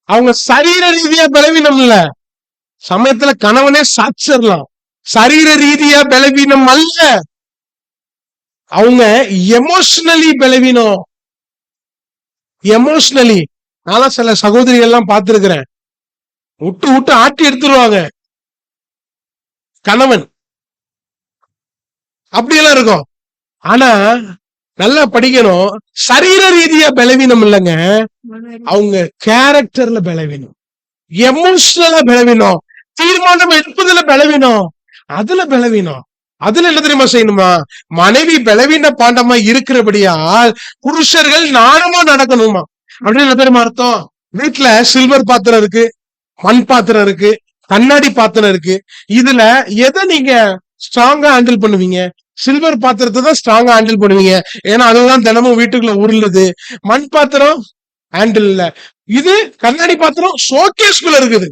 அவங்க சரீர ரீதியா பலவீனம் இல்ல. சமயத்துல கணவனே சாட்சிடலாம். சரீர ரீதியா பலவீனம் அல்ல, அவங்க எமோஷனலி பலவீனம். எமோஷனலி. நான் சில சகோதரிகள் எல்லாம் பார்த்திருக்கிறேன். விட்டு விட்டு ஆட்டி எடுத்துருவாங்க கணவன். அப்படியெல்லாம் இருக்கும். ஆனா நல்லா படிக்கணும். சரீர ரீதியா பலவீனம் இல்லைங்க, அவங்க கேரக்டர்ல பலவீனம், எமோஷனலா பலவீனம், தீர்மானம் எடுப்பதுல பலவீனம், அதுல பலவீனம். அதுல என்ன தெரியுமா செய்யணுமா? மனைவி பலவீன பாண்டமா இருக்கிறபடியால் புருஷர்கள் நாணமா நடக்கணுமா. அப்படின்னு என்ன தெரியுமா அர்த்தம்? வீட்டுல சில்வர் பாத்திரம் இருக்கு, மண் பாத்திரம் இருக்கு, கண்ணாடி பாத்திரம் இருக்கு. இதுல எதை நீங்க ஸ்ட்ராங்கா ஹேண்டில் பண்ணுவீங்க? சில்வர் பாத்திரத்தை தான் ஸ்ட்ராங்கா ஹேண்டில் பண்ணுவீங்க. ஏன்னா அதுதான் தினமும் வீட்டுக்குள்ள உருளுது. மண் பாத்திரம் ஹேண்டில் இல்ல. இது கண்ணாடி பாத்திரம் ஷோகேஸ்குள்ள இருக்குது.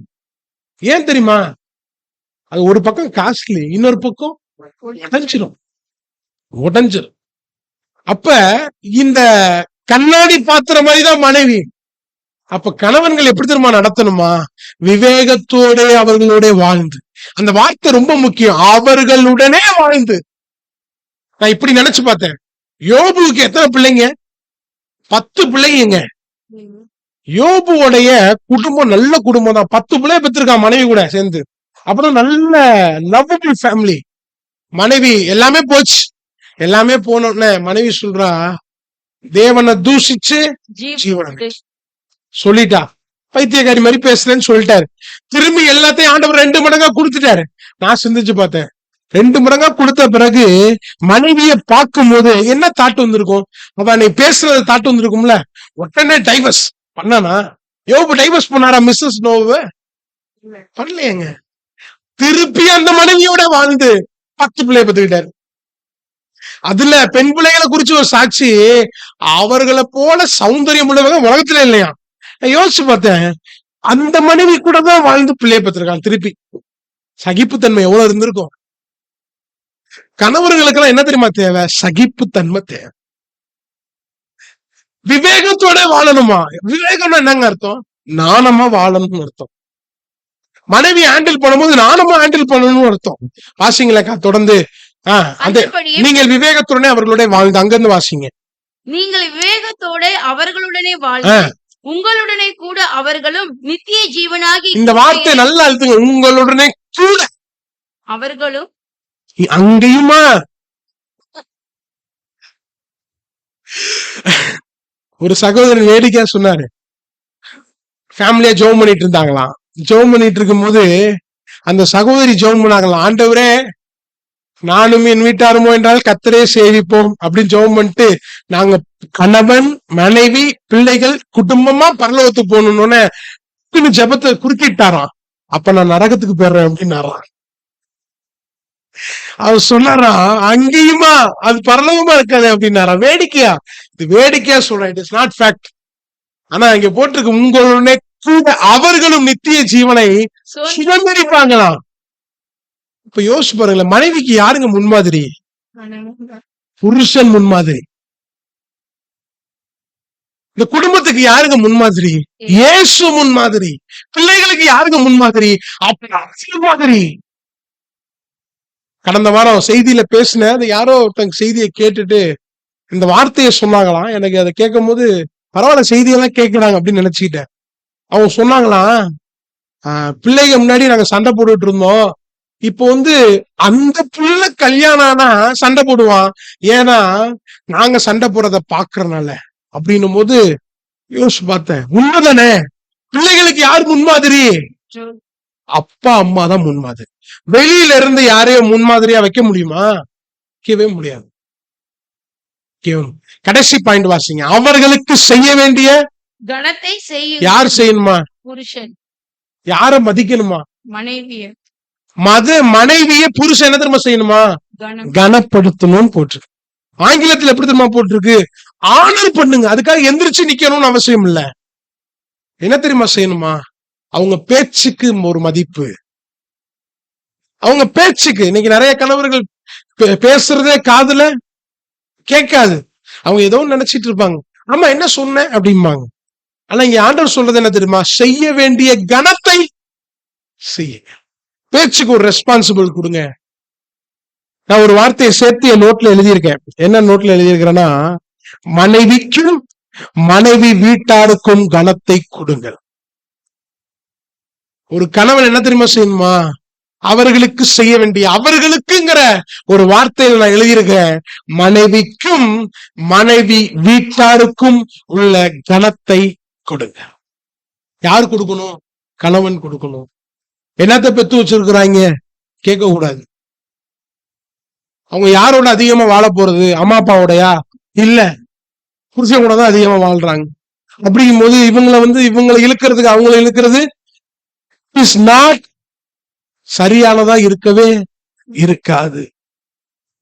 ஏன் தெரியுமா? அது ஒரு பக்கம் காஸ்ட்லி, இன்னொரு பக்கம் உடைஞ்சிரும். அப்ப இந்த கண்ணாடி பாத்திரம் மாதிரிதான் மனைவி. அப்ப கணவன்கள் எப்படி தெரியுமா நடத்தணுமா? விவேகத்தோட அவர்களோட வாழ்ந்து. அந்த வார்த்தை ரொம்ப முக்கியம், அவர்களுடனே வாழ்ந்து. நான் இப்படி நினைச்சு பார்த்தேன். யோபுவுக்கு எத்தனை பிள்ளைங்க? 10 பிள்ளைங்க. யோபுவோடைய குடும்பம் நல்ல குடும்பம் தான். 10 பிள்ளைய பெற்றிருக்கான் மனைவி கூட சேர்ந்து. அப்புறம் நல்ல லவ்வபிள் ஃபேமிலி. மனைவி எல்லாமே போச்சு. எல்லாமே போனோடனே மனைவி சொல்றா, தேவனை தூஷிச்சு ஜீவனை சொல்லிட்டா. பைத்தியக்காரி மாதிரி பேசுறேன்னு சொல்லிட்டாரு. திரும்பி எல்லாத்தையும் ஆண்டவர் 2 மடங்கா கொடுத்துட்டாரு. நான் சிந்திச்சு பார்த்தேன். 2 மடங்கா கொடுத்த பிறகு மனைவிய பார்க்கும் போது என்ன தாட்டு வந்திருக்கும்? அவ நீ பேசுறது தாட்டு வந்திருக்கும்ல. உடனே டைவர்ஸ் பண்ணானா? யோபு டைவர்ஸ் பண்ணாரா மிஸ்ஸஸ் நோவ? பண்ணலையேங்க. திருப்பி அந்த மனைவியோட வாழ்ந்து 10 பிள்ளைய பத்துக்கிட்டாரு. அதுல பெண் பிள்ளைகளை குறிச்சு ஒரு சாட்சி, அவர்களை போல சௌந்தரியம் உள்ளவங்க உலகத்துல இல்லையா. யோசிச்சு பார்த்தேன். அந்த மனைவி கூட தான் வாழ்ந்து பிள்ளைய பெற்றிருக்கான். திருப்பி சகிப்புத்தன்மை எவ்வளவு இருந்திருக்கும். கணவர்களுக்கெல்லாம் என்ன தெரியுமா தேவை? சகிப்புத்தன்மை தேவை. விவேகத்தோட வாழணுமா? விவேகம் என்னங்க அர்த்தம்? நாணமா வாழணும்னு அர்த்தம். மனைவி ஹேண்டில் பண்ணும்போது நாணமா ஹேண்டில் பண்ணணும்னு அர்த்தம். வாசிங்களேக்கா தொடர்ந்து. நீங்கள் விவேகத்துடனே அவர்களுடைய வாழ்ந்து. அங்கிருந்து வாசிங்க. நீங்கள் விவேகத்தோட அவர்களுடனே வாழ்ந்து உங்களுடனே கூட அவர்களும் நித்திய ஜீவனாகி. இந்த வார்த்தை நல்லா அழுத்துங்க. உங்களுடனே கூட அவர்களும். அங்கேயுமா? ஒரு சகோதரன் வேடிக்கையா சொன்னாரு. ஃபேமிலியா ஜெபம் பண்ணிட்டு இருந்தாங்களாம். ஜெபம் பண்ணிட்டு இருக்கும் போது அந்த சகோதரி ஜெபம் பண்ணாங்களாம், ஆண்டவரே நானும் என் வீட்டாருமோ என்றால் கர்த்தரே சேவிப்போம் அப்படின்னு ஜெபம் பண்ணிட்டு, நாங்க கணவன் மனைவி பிள்ளைகள் குடும்பமா பரலோகத்துக்கு போகணும்னு ஜெபத்தை குறுக்கிட்டாராம். அப்ப நான் நரகத்துக்கு போயிடுறேன் அப்படின்னாராம். அவர் சொன்னாரா, அங்கேயுமா? அது பரலோகமா இருக்காது அப்படின்னாரா. வேடிக்கையா? இது வேடிக்கையா சொல்றேன், இட் இஸ் நாட் ஃபேக்ட். ஆனா இங்க போட்டிருக்கு, உங்களுடைய கூட அவர்களும் நித்திய ஜீவனை சுதந்திரிப்பாங்களாம். இப்ப யோசிச்சு பாருங்களேன், மனைவிக்கு யாருங்க முன்மாதிரி? புருஷன் முன்மாதிரி. இந்த குடும்பத்துக்கு யாருங்க முன்மாதிரி? இயேசு முன்மாதிரி. பிள்ளைகளுக்கு யாருங்க முன்மாதிரி? மாதிரி. கடந்த வாரம் செய்தியில பேசின அது யாரோ ஒருத்தங்க செய்தியை கேட்டுட்டு இந்த வார்த்தையை சொன்னாங்களாம். எனக்கு அதை கேட்கும் போது பரவாயில்ல, செய்தியெல்லாம் கேட்கிறாங்க அப்படின்னு நினைச்சுக்கிட்டேன். அவங்க சொன்னாங்களாம், பிள்ளைங்க முன்னாடி நாங்க சண்டை போட்டுட்டு இருந்தோம், இப்போ அந்த பிள்ளை கல்யாணம் ஆனா சண்டை போடுவான், ஏன்னா நாங்க சண்டை போடுறத பாக்குறதுனால அப்படின்னும் போது யோசிச்சு பார்த்தேன். உண்மைதானே? பிள்ளைகளுக்கு யார் முன்மாதிரி? அப்பா அம்மா தான் முன்மாதிரி. வெளியில இருந்து யாரையும் முன்மாதிரியா வைக்க முடியுமா? வைக்கவே முடியாது. கடைசி பாயிண்ட் வாசிங்க. அவர்களுக்கு செய்ய வேண்டிய கணத்தை செய்யும். யார் செய்யணுமா? புருஷன். யார மதிக்கணுமா? மனைவிய. மனைவிய புருஷன் என்ன தெரியுமா செய்யணுமா? கனப்படுத்தணும்னு போட்டு. ஆங்கிலத்துல எப்படி தெரியுமா போட்டிருக்கு? ஆனர் பண்ணுங்க. அதுக்காக எந்திரிச்சு நிக்கணும்னு அவசியம் இல்ல. என்ன தெரியுமா செய்யணுமா? அவங்க பேச்சுக்கு ஒரு மதிப்பு. அவங்க பேச்சுக்கு. இன்னைக்கு நிறைய கணவர்கள் பேசுறதே காதுல கேட்காது. அவங்க ஏதோ நினைச்சிட்டு இருப்பாங்க. ஆமா என்ன சொன்ன அப்படிம்பாங்க. ஆனா இங்க ஆண்டவர் சொல்றது என்ன தெரியுமா? செய்ய வேண்டிய கணத்தை செய்யுங்க. பேச்சுக்கு ஒரு ரெஸ்பான்சிபிள் கொடுங்க. நான் ஒரு வார்த்தையை சேர்த்து என் நோட்ல எழுதியிருக்கேன். என்ன நோட்ல எழுதியிருக்கிறேன்னா, மனைவிக்கும் மனைவி வீட்டாருக்கும் கணத்தை கொடுங்கள். ஒரு கணவன் என்ன தெரியுமா செய்யணுமா? அவர்களுக்கு செய்ய வேண்டிய, அவர்களுக்குங்கிற ஒரு வார்த்தையில நான் எழுதியிருக்கேன், மனைவிக்கும் மனைவி வீட்டாருக்கும் உள்ள கணத்தை கொடுங்க. யார் கொடுக்கணும்? கணவன் கொடுக்கணும். என்னத்தை பெத்து வச்சிருக்கிறாங்க கேட்க கூடாது. அவங்க யாரோட அதிகமா வாழ போறது? அம்மா அப்பாவோடயா? இல்ல, புருஷன் கூட தான் அதிகமா வாழ்றாங்க. அப்படிங்கும் போது இவங்களை இழுக்கிறதுக்கு அவங்களை இழுக்கிறது இஸ் நாட் சரியானதா இருக்கவே இருக்காது.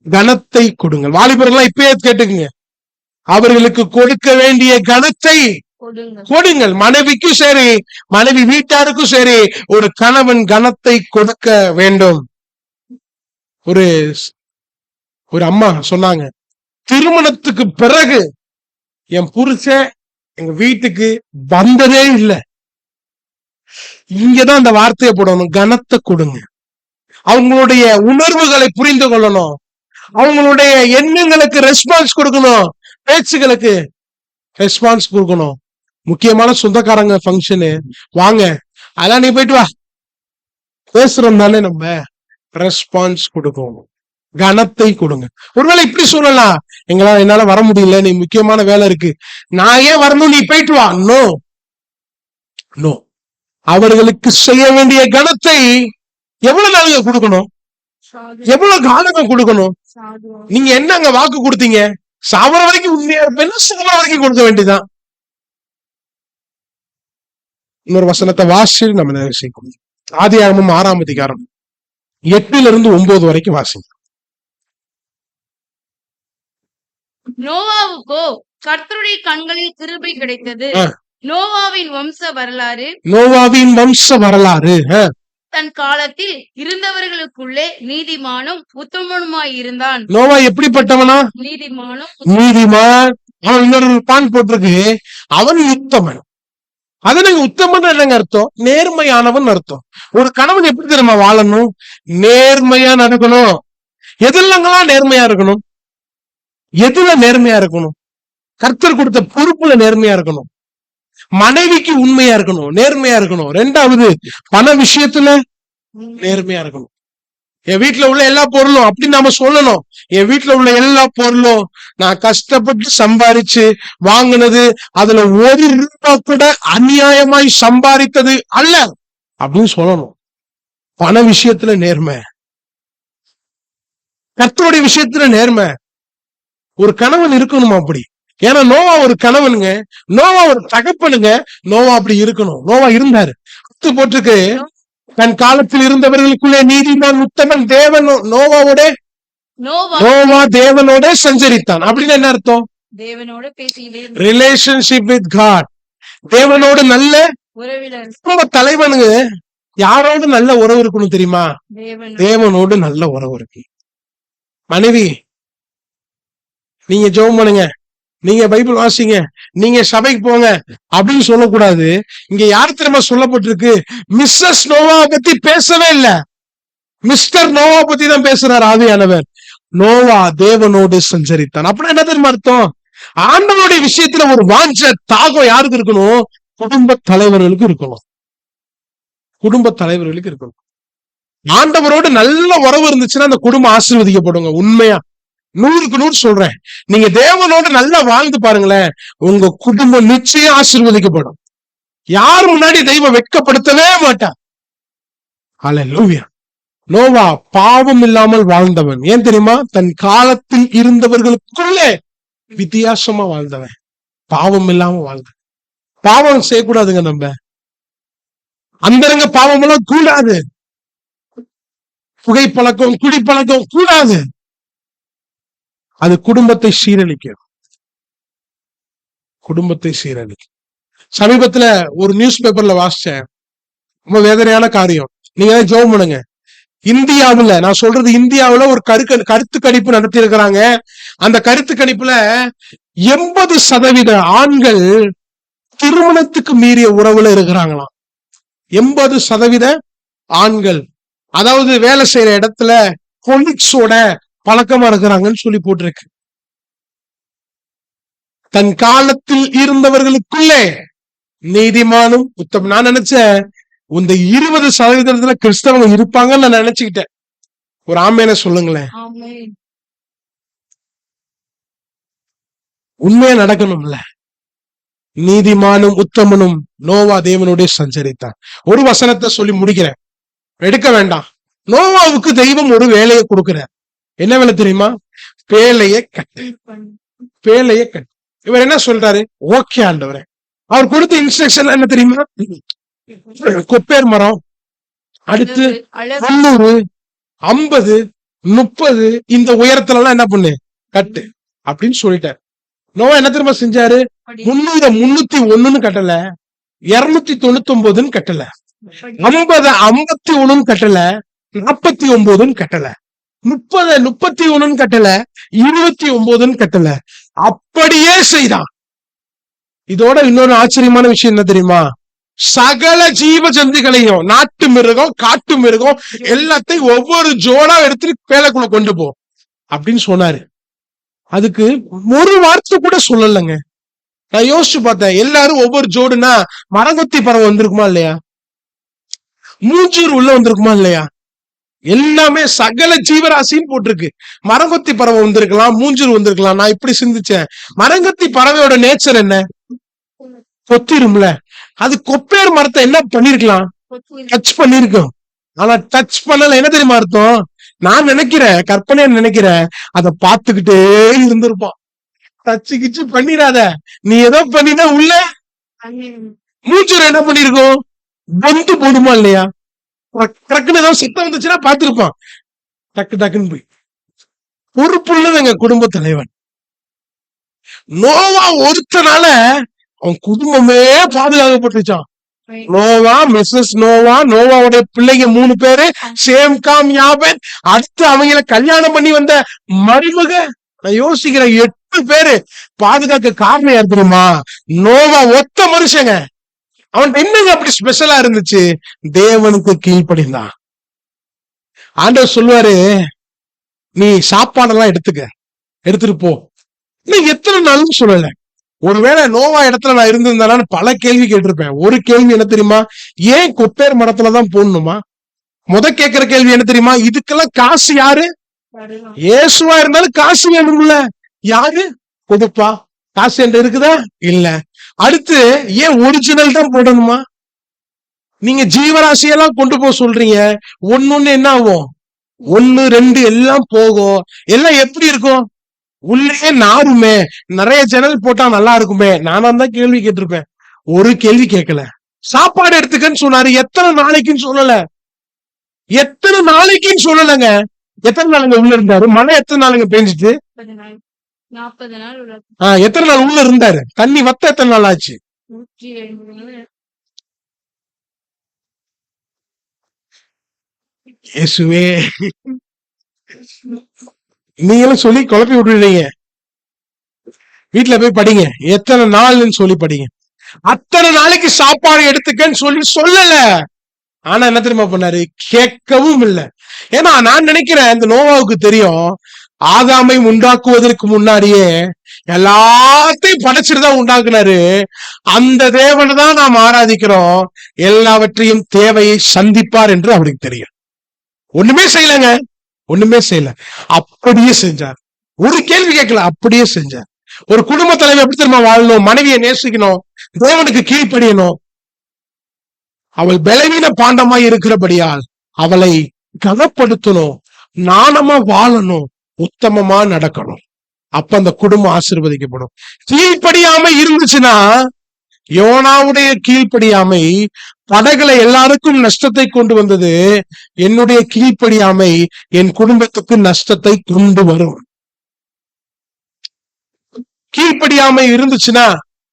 கணத்தை கொடுங்கள். வாலிபர்கள்லாம் இப்பயே கேட்டுக்குங்க. அவர்களுக்கு கொடுக்க வேண்டிய கணத்தை கொடுங்கள். மனைவிக்கும் சரி, மனைவி வீட்டாருக்கும் சரி, ஒரு கணவன் கணத்தை கொடுக்க வேண்டும். ஒரு அம்மா சொன்னாங்க, திருமணத்துக்கு பிறகு என் புருஷன் எங்க வீட்டுக்கு வந்ததே இல்லை. இங்கதான் அந்த வார்த்தையை போடணும், கணத்தை கொடுங்க. அவங்களுடைய உணர்வுகளை புரிந்து கொள்ளணும். அவங்களுடைய எண்ணங்களுக்கு ரெஸ்பான்ஸ் கொடுக்கணும். பேச்சுகளுக்கு ரெஸ்பான்ஸ் கொடுக்கணும். முக்கியமான சொந்தக்காரங்க ஃபங்க்ஷனு வாங்க, அதெல்லாம் நீ போயிட்டு வா, பேசுறோம் தானே, நம்ம ரெஸ்பான்ஸ் கொடுக்கணும். கணத்தை கொடுங்க. ஒருவேளை இப்படி சொல்லலாம், என்னால வர முடியல, நீ முக்கியமான வேலை இருக்கு, நான் ஏன் வரணும், நீ போயிட்டு வா. No no. அவர்களுக்கு செய்ய வேண்டிய கணத்தை எவ்வளவு நாளுங்க கொடுக்கணும்? எவ்வளவு காலகம் கொடுக்கணும்? நீங்க என்னங்க வாக்கு கொடுத்தீங்க? சாவர வரைக்கும் உண்மையா இருப்பேன், சாவர வரைக்கும் கொடுக்க வேண்டியதான். இன்னொரு வசனத்தை வாசி நம்ம நேசிக்கணும். ஆதியாகமம் 6ஆம் அதிகாரம் 8-9 வரைக்கும் வாசிங்க. நோவாவுக்கோ கர்த்தருடைய கண்களில் கிருபை கிடைத்தது. நோவாவின் வம்ச வரலாறு தன் காலத்தில் இருந்தவர்களுக்குள்ளே நீதிமானும் உத்தமனுமாய் இருந்தான். நோவா எப்படிப்பட்டவனா? நீதிமான். அவன் இன்னொரு பான் போட்டிருக்கு, அவன் உத்தமன். அது நாங்க உத்தமன் என்னங்க அர்த்தம்? நேர்மையானவன் அர்த்தம். ஒரு கணவன் எப்படி தெரியுமா வாழணும்? நேர்மையா நடக்கணும். எதுலங்கெல்லாம் நேர்மையா இருக்கணும்? எதுல நேர்மையா இருக்கணும்? கர்த்தர் கொடுத்த பொறுப்புல நேர்மையா இருக்கணும். மனைவிக்கு உண்மையா இருக்கணும், நேர்மையா இருக்கணும். 2வது பண விஷயத்துல நேர்மையா இருக்கணும். என் வீட்டுல உள்ள எல்லா பொருளும் அப்படி நாம சொல்லணும், என் வீட்டுல உள்ள எல்லா பொருளும் நான் கஷ்டப்பட்டு சம்பாரிச்சு வாங்கினது, அதுல ஒரு ரூபா கூட அநியாயமாய் சம்பாதித்தது அல்ல அப்படின்னு சொல்லணும். பண விஷயத்துல நேர்மை, கர்த்தருடைய விஷயத்துல நேர்மை. ஒரு கணவன் இருக்கணுமா அப்படி? ஏன்னா நோவா ஒரு கணவனுங்க, நோவா ஒரு தகப்பனுங்க. நோவா அப்படி இருக்கணும். நோவா இருந்தாரு. போட்டிருக்கு, தன் காலத்தில் இருந்தவர்களுக்குள்ளே நீதிமான் உத்தமன். நோவா தேவனோட சஞ்சரித்தான். அப்படின்னு என்ன அர்த்தம்? தேவனோட ரிலேஷன்ஷிப் வித் காட். தேவனோடு நல்ல உறவினர். தலைவனுங்க யாரோடு நல்ல உறவு இருக்கணும் தெரியுமா? தேவனோடு நல்ல உறவு இருக்கு. மனைவி, நீங்க ஜெபம் பண்ணுங்க, நீங்க பைபிள் வாசிங்க, நீங்க சபைக்கு போங்க அப்படின்னு சொல்லக்கூடாது. இங்க யார் தெரியுமா சொல்லப்பட்டிருக்கு? மிஸ்ஸஸ் நோவா பத்தி பேசவே இல்ல, மிஸ்டர் நோவா பத்தி தான் பேசுறாரு ஆவியானவர். நோவா தேவனோடு சஞ்சரித்தான். அப்படின்னா என்ன தெரியுமா அர்த்தம்? ஆண்டவருடைய விஷயத்துல ஒரு வாஞ்ச தாகம் யாருக்கு இருக்கணும்? குடும்ப தலைவர்களுக்கு இருக்கணும். குடும்ப தலைவர்களுக்கு இருக்கணும். ஆண்டவரோடு நல்ல உறவு இருந்துச்சுன்னா அந்த குடும்பம் ஆசீர்வதிக்கப்படுங்க. உண்மையா 100க்கு 100 சொல்றேன். நீங்க தேவனோட நல்லா வாழ்ந்து பாருங்களேன், உங்க குடும்பம் நிச்சயம் ஆசீர்வதிக்கப்படும். யார் முன்னாடி தெய்வம் வெட்கப்படுத்தவே மாட்டார். ஹல்லேலூயா. நோவா பாவம் இல்லாமல் வாழ்ந்தவன். ஏன் தெரியுமா? தன் காலத்தில் இருந்தவர்களுக்குள்ளே வித்தியாசமா வாழ்ந்தவன், பாவம் இல்லாம வாழ்ந்தவன். பாவம் செய்யக்கூடாதுங்க. நம்ம அந்தரங்க பாவம் எல்லாம் கூடாது. புகைப்பழக்கம், குடிப்பழக்கம் கூடாது. அது குடும்பத்தை சீரழிக்கும். குடும்பத்தை சீரழிக்கும். சமீபத்துல ஒரு நியூஸ் பேப்பர்ல வாசிச்சேன், ரொம்ப வேதனையான காரியம். நீங்க ஜெபம் பண்ணுங்க. இந்தியாவுல, நான் சொல்றது இந்தியாவுல ஒரு கருத்து கணிப்பு நடத்தி இருக்கிறாங்க. அந்த கருத்து கணிப்புல 80% ஆண்கள் திருமணத்துக்கு மீறிய உறவுல இருக்கிறாங்களாம். 80% ஆண்கள், அதாவது வேலை செய்யற இடத்துல கொலிக்ஸோட பழக்கமா இருக்கிறாங்கன்னு சொல்லி போட்டிருக்கு. தன் காலத்தில் இருந்தவர்களுக்குள்ளே நீதிமானும் உத்தமம். நான் நினைச்சேன் இந்த 20% கிறிஸ்தவங்க இருப்பாங்கன்னு நான் நினைச்சுக்கிட்டேன். ஒரு ஆமேன சொல்லுங்களேன். உண்மையா நடக்கணும்ல. நீதிமானும் உத்தமனும் நோவா தேவனோட சஞ்சரித்தான். ஒரு வசனத்தை சொல்லி முடிக்கிறேன், எடுக்க வேண்டாம். நோவாவுக்கு தெய்வம் ஒரு வேலையை கொடுக்கிறார். என்ன வேலை தெரியுமா? பேழைய கட்டு. பேழைய கட்டு. இவர் என்ன சொல்றாரு? ஓகே ஆண்டவரே. அவர் கொடுத்த இன்ஸ்ட்ரக்ஷன் என்ன தெரியுமா? கொப்பேர் மரம், அடுத்து 300, 50, 30 இந்த உயரத்துல எல்லாம் என்ன பண்ணு, கட்டு அப்படின்னு சொல்லிட்டாரு. நோவா என்ன தெரியுமா செஞ்சாரு? 301 கட்டல, 299 கட்டல, 51 கட்டல, 49 கட்டல, 31 கட்டல, 29 கட்டல, அப்படியே செய்தான். இதோட இன்னொரு ஆச்சரியமான விஷயம் என்ன தெரியுமா? சகல ஜீவ ஜந்துகளையும், நாட்டு மிருகம், காட்டு மிருகம் எல்லாத்தையும் ஒவ்வொரு ஜோடா எடுத்துட்டு பேழைக்குள்ள கொண்டு போ அப்படின்னு சொன்னாரு. அதுக்கு ஒரு வார்த்தை கூட சொல்லலைங்க. நான் யோசிச்சு பார்த்தேன், எல்லாரும் ஒவ்வொரு ஜோடுனா மரங்கொத்தி பறவை வந்திருக்குமா இல்லையா? மூஞ்சூர் உள்ள வந்திருக்குமா இல்லையா? எல்லாமே சகல ஜீவராசின்னு போட்டிருக்கு. மரங்கொத்தி பறவை வந்திருக்கலாம், மூஞ்சூர் வந்திருக்கலாம். நான் இப்படி சிந்திச்சேன், மரங்கொத்தி பறவையோட நேச்சர் என்ன? கொத்திரும்ல. அது கொப்பேர் மரத்தை என்ன பண்ணிருக்கலாம்? டச் பண்ணிருக்கோம். ஆனா டச் பண்ணல. என்ன தெரியுமா அர்த்தம்? நான் நினைக்கிறேன், கற்பனையா நினைக்கிறேன், அதை பார்த்துக்கிட்டே இருந்திருப்பான். டச்சு கிச்சு பண்ணிராத, நீ ஏதோ பண்ணினா உள்ள மூச்சூர் என்ன பண்ணிருக்கோம்? வந்து போடுமா இல்லையா? டக்குன்னு ஏதாவது சத்தம் வந்துச்சுன்னா பார்த்திருப்பான். டக்கு டக்குன்னு போய் பொறுப்புள்ளதுங்க குடும்ப தலைவன். நோவா ஒருத்தனால அவன் குடும்பமே பாதுகாக்கப்பட்டுச்சான். நோவா, மிஸ்ஸஸ் நோவா, நோவாவுடைய பிள்ளைங்க 3 பேரு, சேம் காம் யாபேத், அடுத்து அவங்கள கல்யாணம் பண்ணி வந்த மருமக. நான் யோசிக்கிறேன், 8 பேரு பாதுகாக்க காரணம் யார் தெரியுமா? நோவா ஒத்த மனுஷங்க. அவன் என்னங்க அப்படி ஸ்பெஷலா இருந்துச்சு? தேவனுக்கு கீழ்ப்படிந்தான். ஆண்டவர் சொல்லுவாரு, நீ சாப்பாடெல்லாம் எடுத்துட்டு போ. எத்தனை நாள்னு சொல்லல. ஒருவேளை நோவா இடத்துல நான் இருந்திருந்தானு பல கேள்வி கேட்டிருப்பேன். ஒரு கேள்வி என்ன தெரியுமா? ஏன் கொப்பேர் மரத்துலதான் போடணுமா? கேட்கிற கேள்வி என்ன தெரியுமா? இதுக்கெல்லாம் காசு யாரு? இயேசுவா இருந்தாலும் காசு வேணும்ல. யாரு கொடுப்பா? காசு என்று இருக்குதா? இல்ல. அடுத்து ஏன் ஒரிஜினல் தான் போடணுமா? நீங்க ஜீவராசியெல்லாம் கொண்டு போக சொல்றீங்க, ஒன்னு என்ன ஆகும்? 1, 2 எல்லாம் போகும். எல்லாம் எப்படி இருக்கும்? உள்ளே நாருமே. நிறைய ஜன்னல் போட்டா நல்லா இருக்குமே. நானா தான் கேள்வி கேட்டிருப்பேன். ஒரு கேள்வி கேட்கல. சாப்பாடு எடுத்துக்கன்னு சொன்னாரு, எத்தனை நாளைக்குன்னு சொல்லல. எத்தனை நாளைக்குன்னு சொல்லலங்க. எத்தனை நாளுங்க உள்ள இருந்தாரு? மழை எத்தனை நாளுங்க பெஞ்சிட்டு? 40 நாள். எத்தனை நாள் உள்ள இருந்தாரு? தண்ணி வத்த எத்தனை நாள் ஆச்சு? இயேசுவே, நீங்களும் சொல்லி குழப்பி விட்டுறீங்க. வீட்டுல போய் படிங்க, எத்தனை நாள்னு சொல்லி படிங்க. அத்தனை நாளைக்கு சாப்பாடு எடுத்துக்கன்னு சொல்லல. ஆனா என்ன தெரியுமா பண்ணாரு? கேட்கவும் இல்லை. ஏன்னா நான் நினைக்கிறேன், இந்த நோவாவுக்கு தெரியும், ஆதாமை உண்டாக்குவதற்கு முன்னாடியே எல்லாத்தையும் படைச்சிட்டுதான் உண்டாக்குனாரு. அந்த தேவனை தான் நாம் ஆராதிக்கிறோம். எல்லாவற்றையும் தேவையை சந்திப்பார் என்று அவருக்கு தெரியும். ஒண்ணுமே செய்யலங்க, ஒண்ணுமே செய்யல. அப்படியே செஞ்சார். ஒரு கேள்வி கேட்கல, அப்படியே செஞ்சார். ஒரு குடும்ப தலைவர் எப்படி தெரியுமா வாழணும்? மனைவியை நேசிக்கணும், தேவனுக்கு கீழ்ப்படியணும். அவள் பலவீன பாண்டமாய் இருக்கிறபடியால் அவளை கனப்படுத்தணும், நாணமா வாழணும், உத்தமமா நடக்கணும். அப்ப அந்த குடும்பம் ஆசீர்வதிக்கப்படும். கீழ்ப்படியாம இருந்துச்சுன்னா, யோனாவுடைய கீழ்ப்படியாமை படகுல எல்லாருக்கும் நஷ்டத்தை கொண்டு வந்தது. என்னுடைய கீழ்ப்படியாமை என் குடும்பத்துக்கு நஷ்டத்தை கொண்டு வரும். கீழ்ப்படியாம இருந்துச்சுன்னா,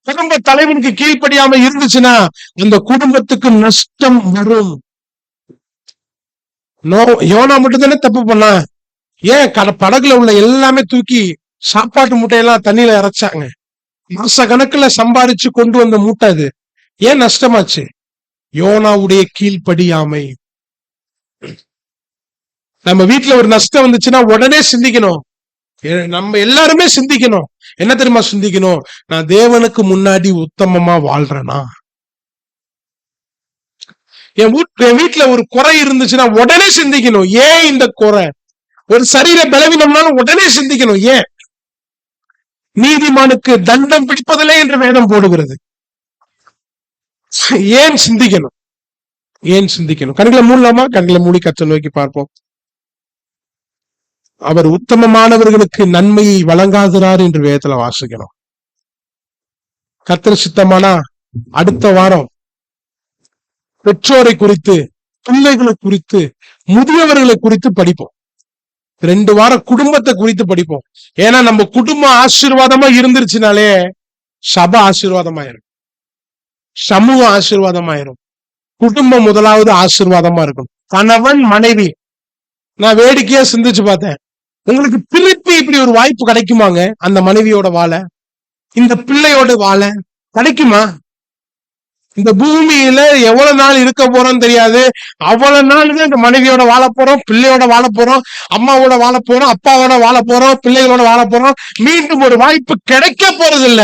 குடும்ப தலைவனுக்கு கீழ்ப்படியாம இருந்துச்சுன்னா அந்த குடும்பத்துக்கு நஷ்டம் வரும். யோனா மட்டும் தானே தப்பு பண்ணா? ஏன் படகுல உள்ள எல்லாமே தூக்கி சாப்பாட்டு மூட்டையெல்லாம் தண்ணியில இறைச்சாங்க. மாச கணக்குல சம்பாதிச்சு கொண்டு வந்த மூட்டை அது. ஏன் நஷ்டமாச்சு? யோனாவுடைய கீழ்ப்படியாமை. நம்ம வீட்டுல ஒரு நஷ்டம் வந்துச்சுன்னா உடனே சிந்திக்கணும். நம்ம எல்லாருமே சிந்திக்கணும். என்ன தெரியுமா சிந்திக்கணும்? நான் தேவனுக்கு முன்னாடி உத்தமமா வாழ்றேனா? என் வீட்டுல ஒரு குறை இருந்துச்சுன்னா உடனே சிந்திக்கணும். ஏன் இந்த குறை? ஒரு சரீர பலவீனம்னாலும் உடனே சிந்திக்கணும். ஏன்? நீதிமானுக்கு தண்டம் பிடிப்பதில்லை என்று வேதம் போடுகிறது. ஏன் சிந்திக்கணும்? ஏன் சிந்திக்கணும்? கண்களை மூடலாமா? கண்களை மூடி கர்த்தரை நோக்கி பார்ப்போம். அவர் உத்தமமானவர்களுக்கு நன்மையை வழங்காகிறார் என்று வேதத்துல வாசிக்கணும். கர்த்தர் சித்தமானா அடுத்த வாரம் பெற்றோரை குறித்து, பிள்ளைகளை குறித்து, முதியவர்களை குறித்து படிப்போம். 2 வாரம் குடும்பத்தை குறித்து படிப்போம். ஏன்னா நம்ம குடும்பம் ஆசீர்வாதமா இருந்துருச்சுனாலே சபை ஆசீர்வாதமாயிரும், சமூகம் ஆசீர்வாதமாயிரும். குடும்பம் முதலாவது ஆசீர்வாதமா இருக்கும். கணவன் மனைவி. நான் வேடிக்கையா சிந்திச்சு பார்த்தேன். உங்களுக்கு திருப்பி இப்படி ஒரு வாய்ப்பு கிடைக்குமாங்க? அந்த மனைவியோட வாழ, இந்த பிள்ளையோட வாழ கிடைக்குமா? இந்த பூமியில எவ்வளவு நாள் இருக்க போறோம்னு தெரியாது. அவ்வளவு நாள் இந்த மனைவியோட வாழ போறோம், பிள்ளையோட வாழ போறோம், அம்மாவோட வாழ போறோம், அப்பாவோட வாழ போறோம், பிள்ளைகளோட வாழ போறோம். மீண்டும் ஒரு வாய்ப்பு கிடைக்க போறது இல்ல.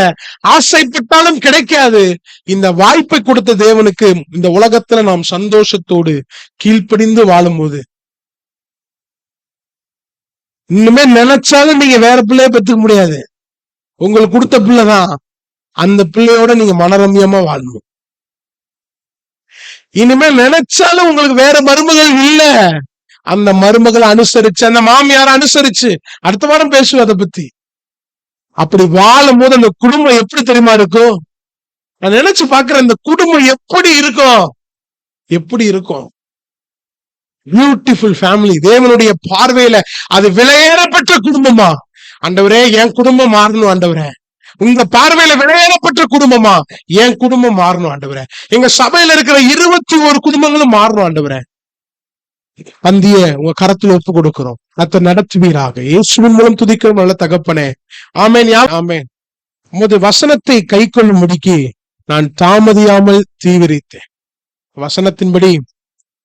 ஆசைப்பட்டாலும் கிடைக்காது. இந்த வாய்ப்பை கொடுத்த தேவனுக்கு இந்த உலகத்துல நாம் சந்தோஷத்தோடு கீழ்ப்படிந்து வாழும்போது, இன்னுமே நினைச்சாலும் நீங்க வேற பிள்ளைய பெற்றுக்க முடியாது. உங்களுக்கு கொடுத்த பிள்ளைதான். அந்த பிள்ளையோட நீங்க மனரம்யமா வாழணும். இனிமே நினைச்சாலும் உங்களுக்கு வேற மருமகள் இல்ல. அந்த மருமகளை அனுசரிச்சு, அந்த மாமியார அனுசரிச்சு அடுத்த வாரம் பேசுவோம் அதை பத்தி. அப்படி வாழும் போது அந்த குடும்பம் எப்படி தெரியுமா இருக்கும்? நான் நினைச்சு பாக்குறேன், இந்த குடும்பம் எப்படி இருக்கும்? எப்படி இருக்கும்? Beautiful family. தேவனுடைய பார்வையில அது விலையேறப்பட்ட குடும்பமா? ஆண்டவரே, என் குடும்பம் மாறணும் ஆண்டவரே. உங்க பார்வையில விலையேறப்பட்ட குடும்பமா? என் குடும்பம் மாறணும் ஆண்டவரே. எங்க சபையில இருக்கிற 21 குடும்பங்களும் மாறணும் ஆண்டவரே. பந்திய உங்க கரத்துல ஒப்பு கொடுக்கிறோம். அத நடத்துவீராக. இயேசுவின் மூலம் துதிக்கிறோம் நல்ல தகப்பனே. ஆமென். ஆமென். உமது வசனத்தை கை கொள்ளும் முடிக்கு நான் தாமதியாமல் தீவிரித்தேன். வசனத்தின்படி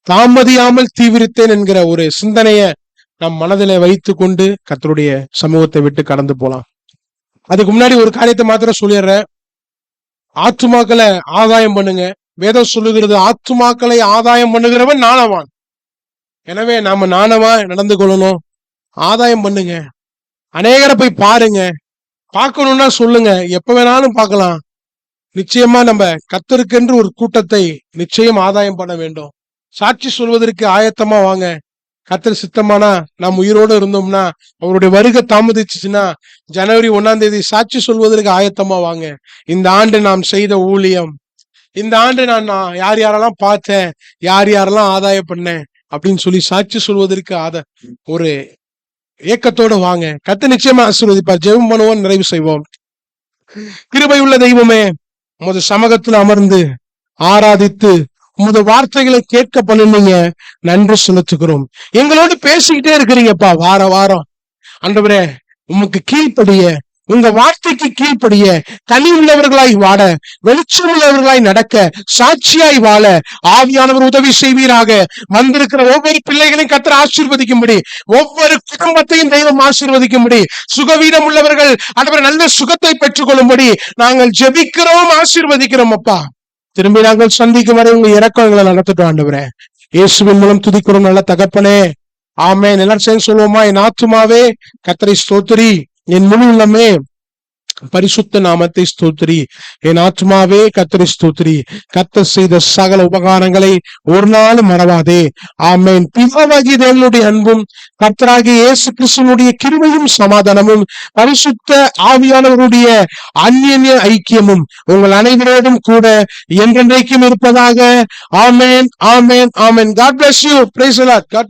தாமதியாமல் தீவிரித்தேன் என்கிற ஒரு சிந்தனைய நம் மனதில வைத்துக் கொண்டு கர்த்தருடைய சமூகத்தை விட்டு கடந்து போலாம். அதுக்கு முன்னாடி ஒரு காரியத்தை மாத்திரம் சொல்லிடுறேன். ஆத்துமாக்களை ஆதாயம் பண்ணுங்க. வேதம் சொல்லுகிறது, ஆத்துமாக்களை ஆதாயம் பண்ணுகிறவன் நாணவான். எனவே நாம நாணவா நடந்து கொள்ளணும். ஆதாயம் பண்ணுங்க. அநேகரை போய் பாருங்க. பார்க்கணும்னா சொல்லுங்க, எப்ப வேணாலும் பார்க்கலாம். நிச்சயமா நம்ம கர்த்தருக்கென்று ஒரு கூட்டத்தை நிச்சயம் ஆதாயம் பண்ண வேண்டும். சாட்சி சொல்வதற்கு ஆயத்தமா வாங்க. கர்த்தர் சித்தமானா நாம் உயிரோடு இருந்தோம்னா, அவருடைய வருகை தாமதிச்சுன்னா ஜனவரி 1ஆம் தேதி சாட்சி சொல்வதற்கு ஆயத்தமா வாங்க. இந்த ஆண்டு நாம் செய்த ஊழியம், இந்த ஆண்டு நான் யார் யாரெல்லாம் பார்த்தேன், யார் யாரெல்லாம் ஆதாயம் பண்ணேன் அப்படின்னு சொல்லி சாட்சி சொல்வதற்கு ஒரு ஏக்கத்தோட வாங்க. கர்த்தர் நிச்சயமா ஆசீர்வதிப்பார். ஜெபம் பண்ணுவோம், நிறைவு செய்வோம். கிருபை உள்ள தெய்வமே, உமது சமூகத்தில் அமர்ந்து ஆராதித்து உமது வார்த்தைகளை கேட்க பண்ணுனீங்க, நன்றி செலுத்துகிறோம். எங்களோடு பேசிக்கிட்டே இருக்கிறீங்கப்பா வார வாரம். ஆண்டவரே, உமக்கு கீழ்ப்படிய, உங்க வார்த்தைக்கு கீழ்ப்படிய, கனி உள்ளவர்களாய் வாழ, வெளிச்சம் உள்ளவர்களாய் நடக்க, சாட்சியாய் வாழ ஆவியானவர் உதவி செய்வீராக. வந்திருக்கிற ஒவ்வொரு பிள்ளைகளையும் கர்த்தர் ஆசீர்வதிக்கும்படி, ஒவ்வொரு குடும்பத்தையும் தெய்வம் ஆசீர்வதிக்கும்படி, சுகவீனம் உள்ளவர்கள் ஆண்டவரே நல்ல சுகத்தை பெற்றுக் கொள்ளும்படி நாங்கள் ஜெபிக்கிறோம், ஆசீர்வதிக்கிறோம். அப்பா, திரும்பி நாங்கள் சந்திக்கும் வரை உங்க இரக்கங்களை நடத்திட்டோம் ஆண்டவரே. இயேசுவின் மூலம் துதிக்கிறோம் நல்ல தகப்பனே. ஆமென். எல்லாரும் சேர்ந்து சொல்லுவோமா? என் ஆத்துமாவே கர்த்தரை ஸ்தோத்திரி, என் முழு உள்ளமே பரிசுத்த நாமத்தை ஸ்தோத்திரி. என் ஆத்மாவே கர்த்தரை ஸ்தோத்திரி. கர்த்தர் செய்த சகல உபகாரங்களை ஒரு நாள் மறவாதே. ஆமென். பிதாவாகிய தேவனுடைய அன்பும் கர்த்தராகிய இயேசு கிறிஸ்துவினுடைய கிருபையும் சமாதானமும் பரிசுத்த ஆவியானவருடைய அந்நிய ஐக்கியமும் உங்கள் அனைவரோடும் கூட என்றென்றைக்கும் இருப்பதாக. ஆமென், ஆமென், ஆமென். God bless you. Praise the Lord. God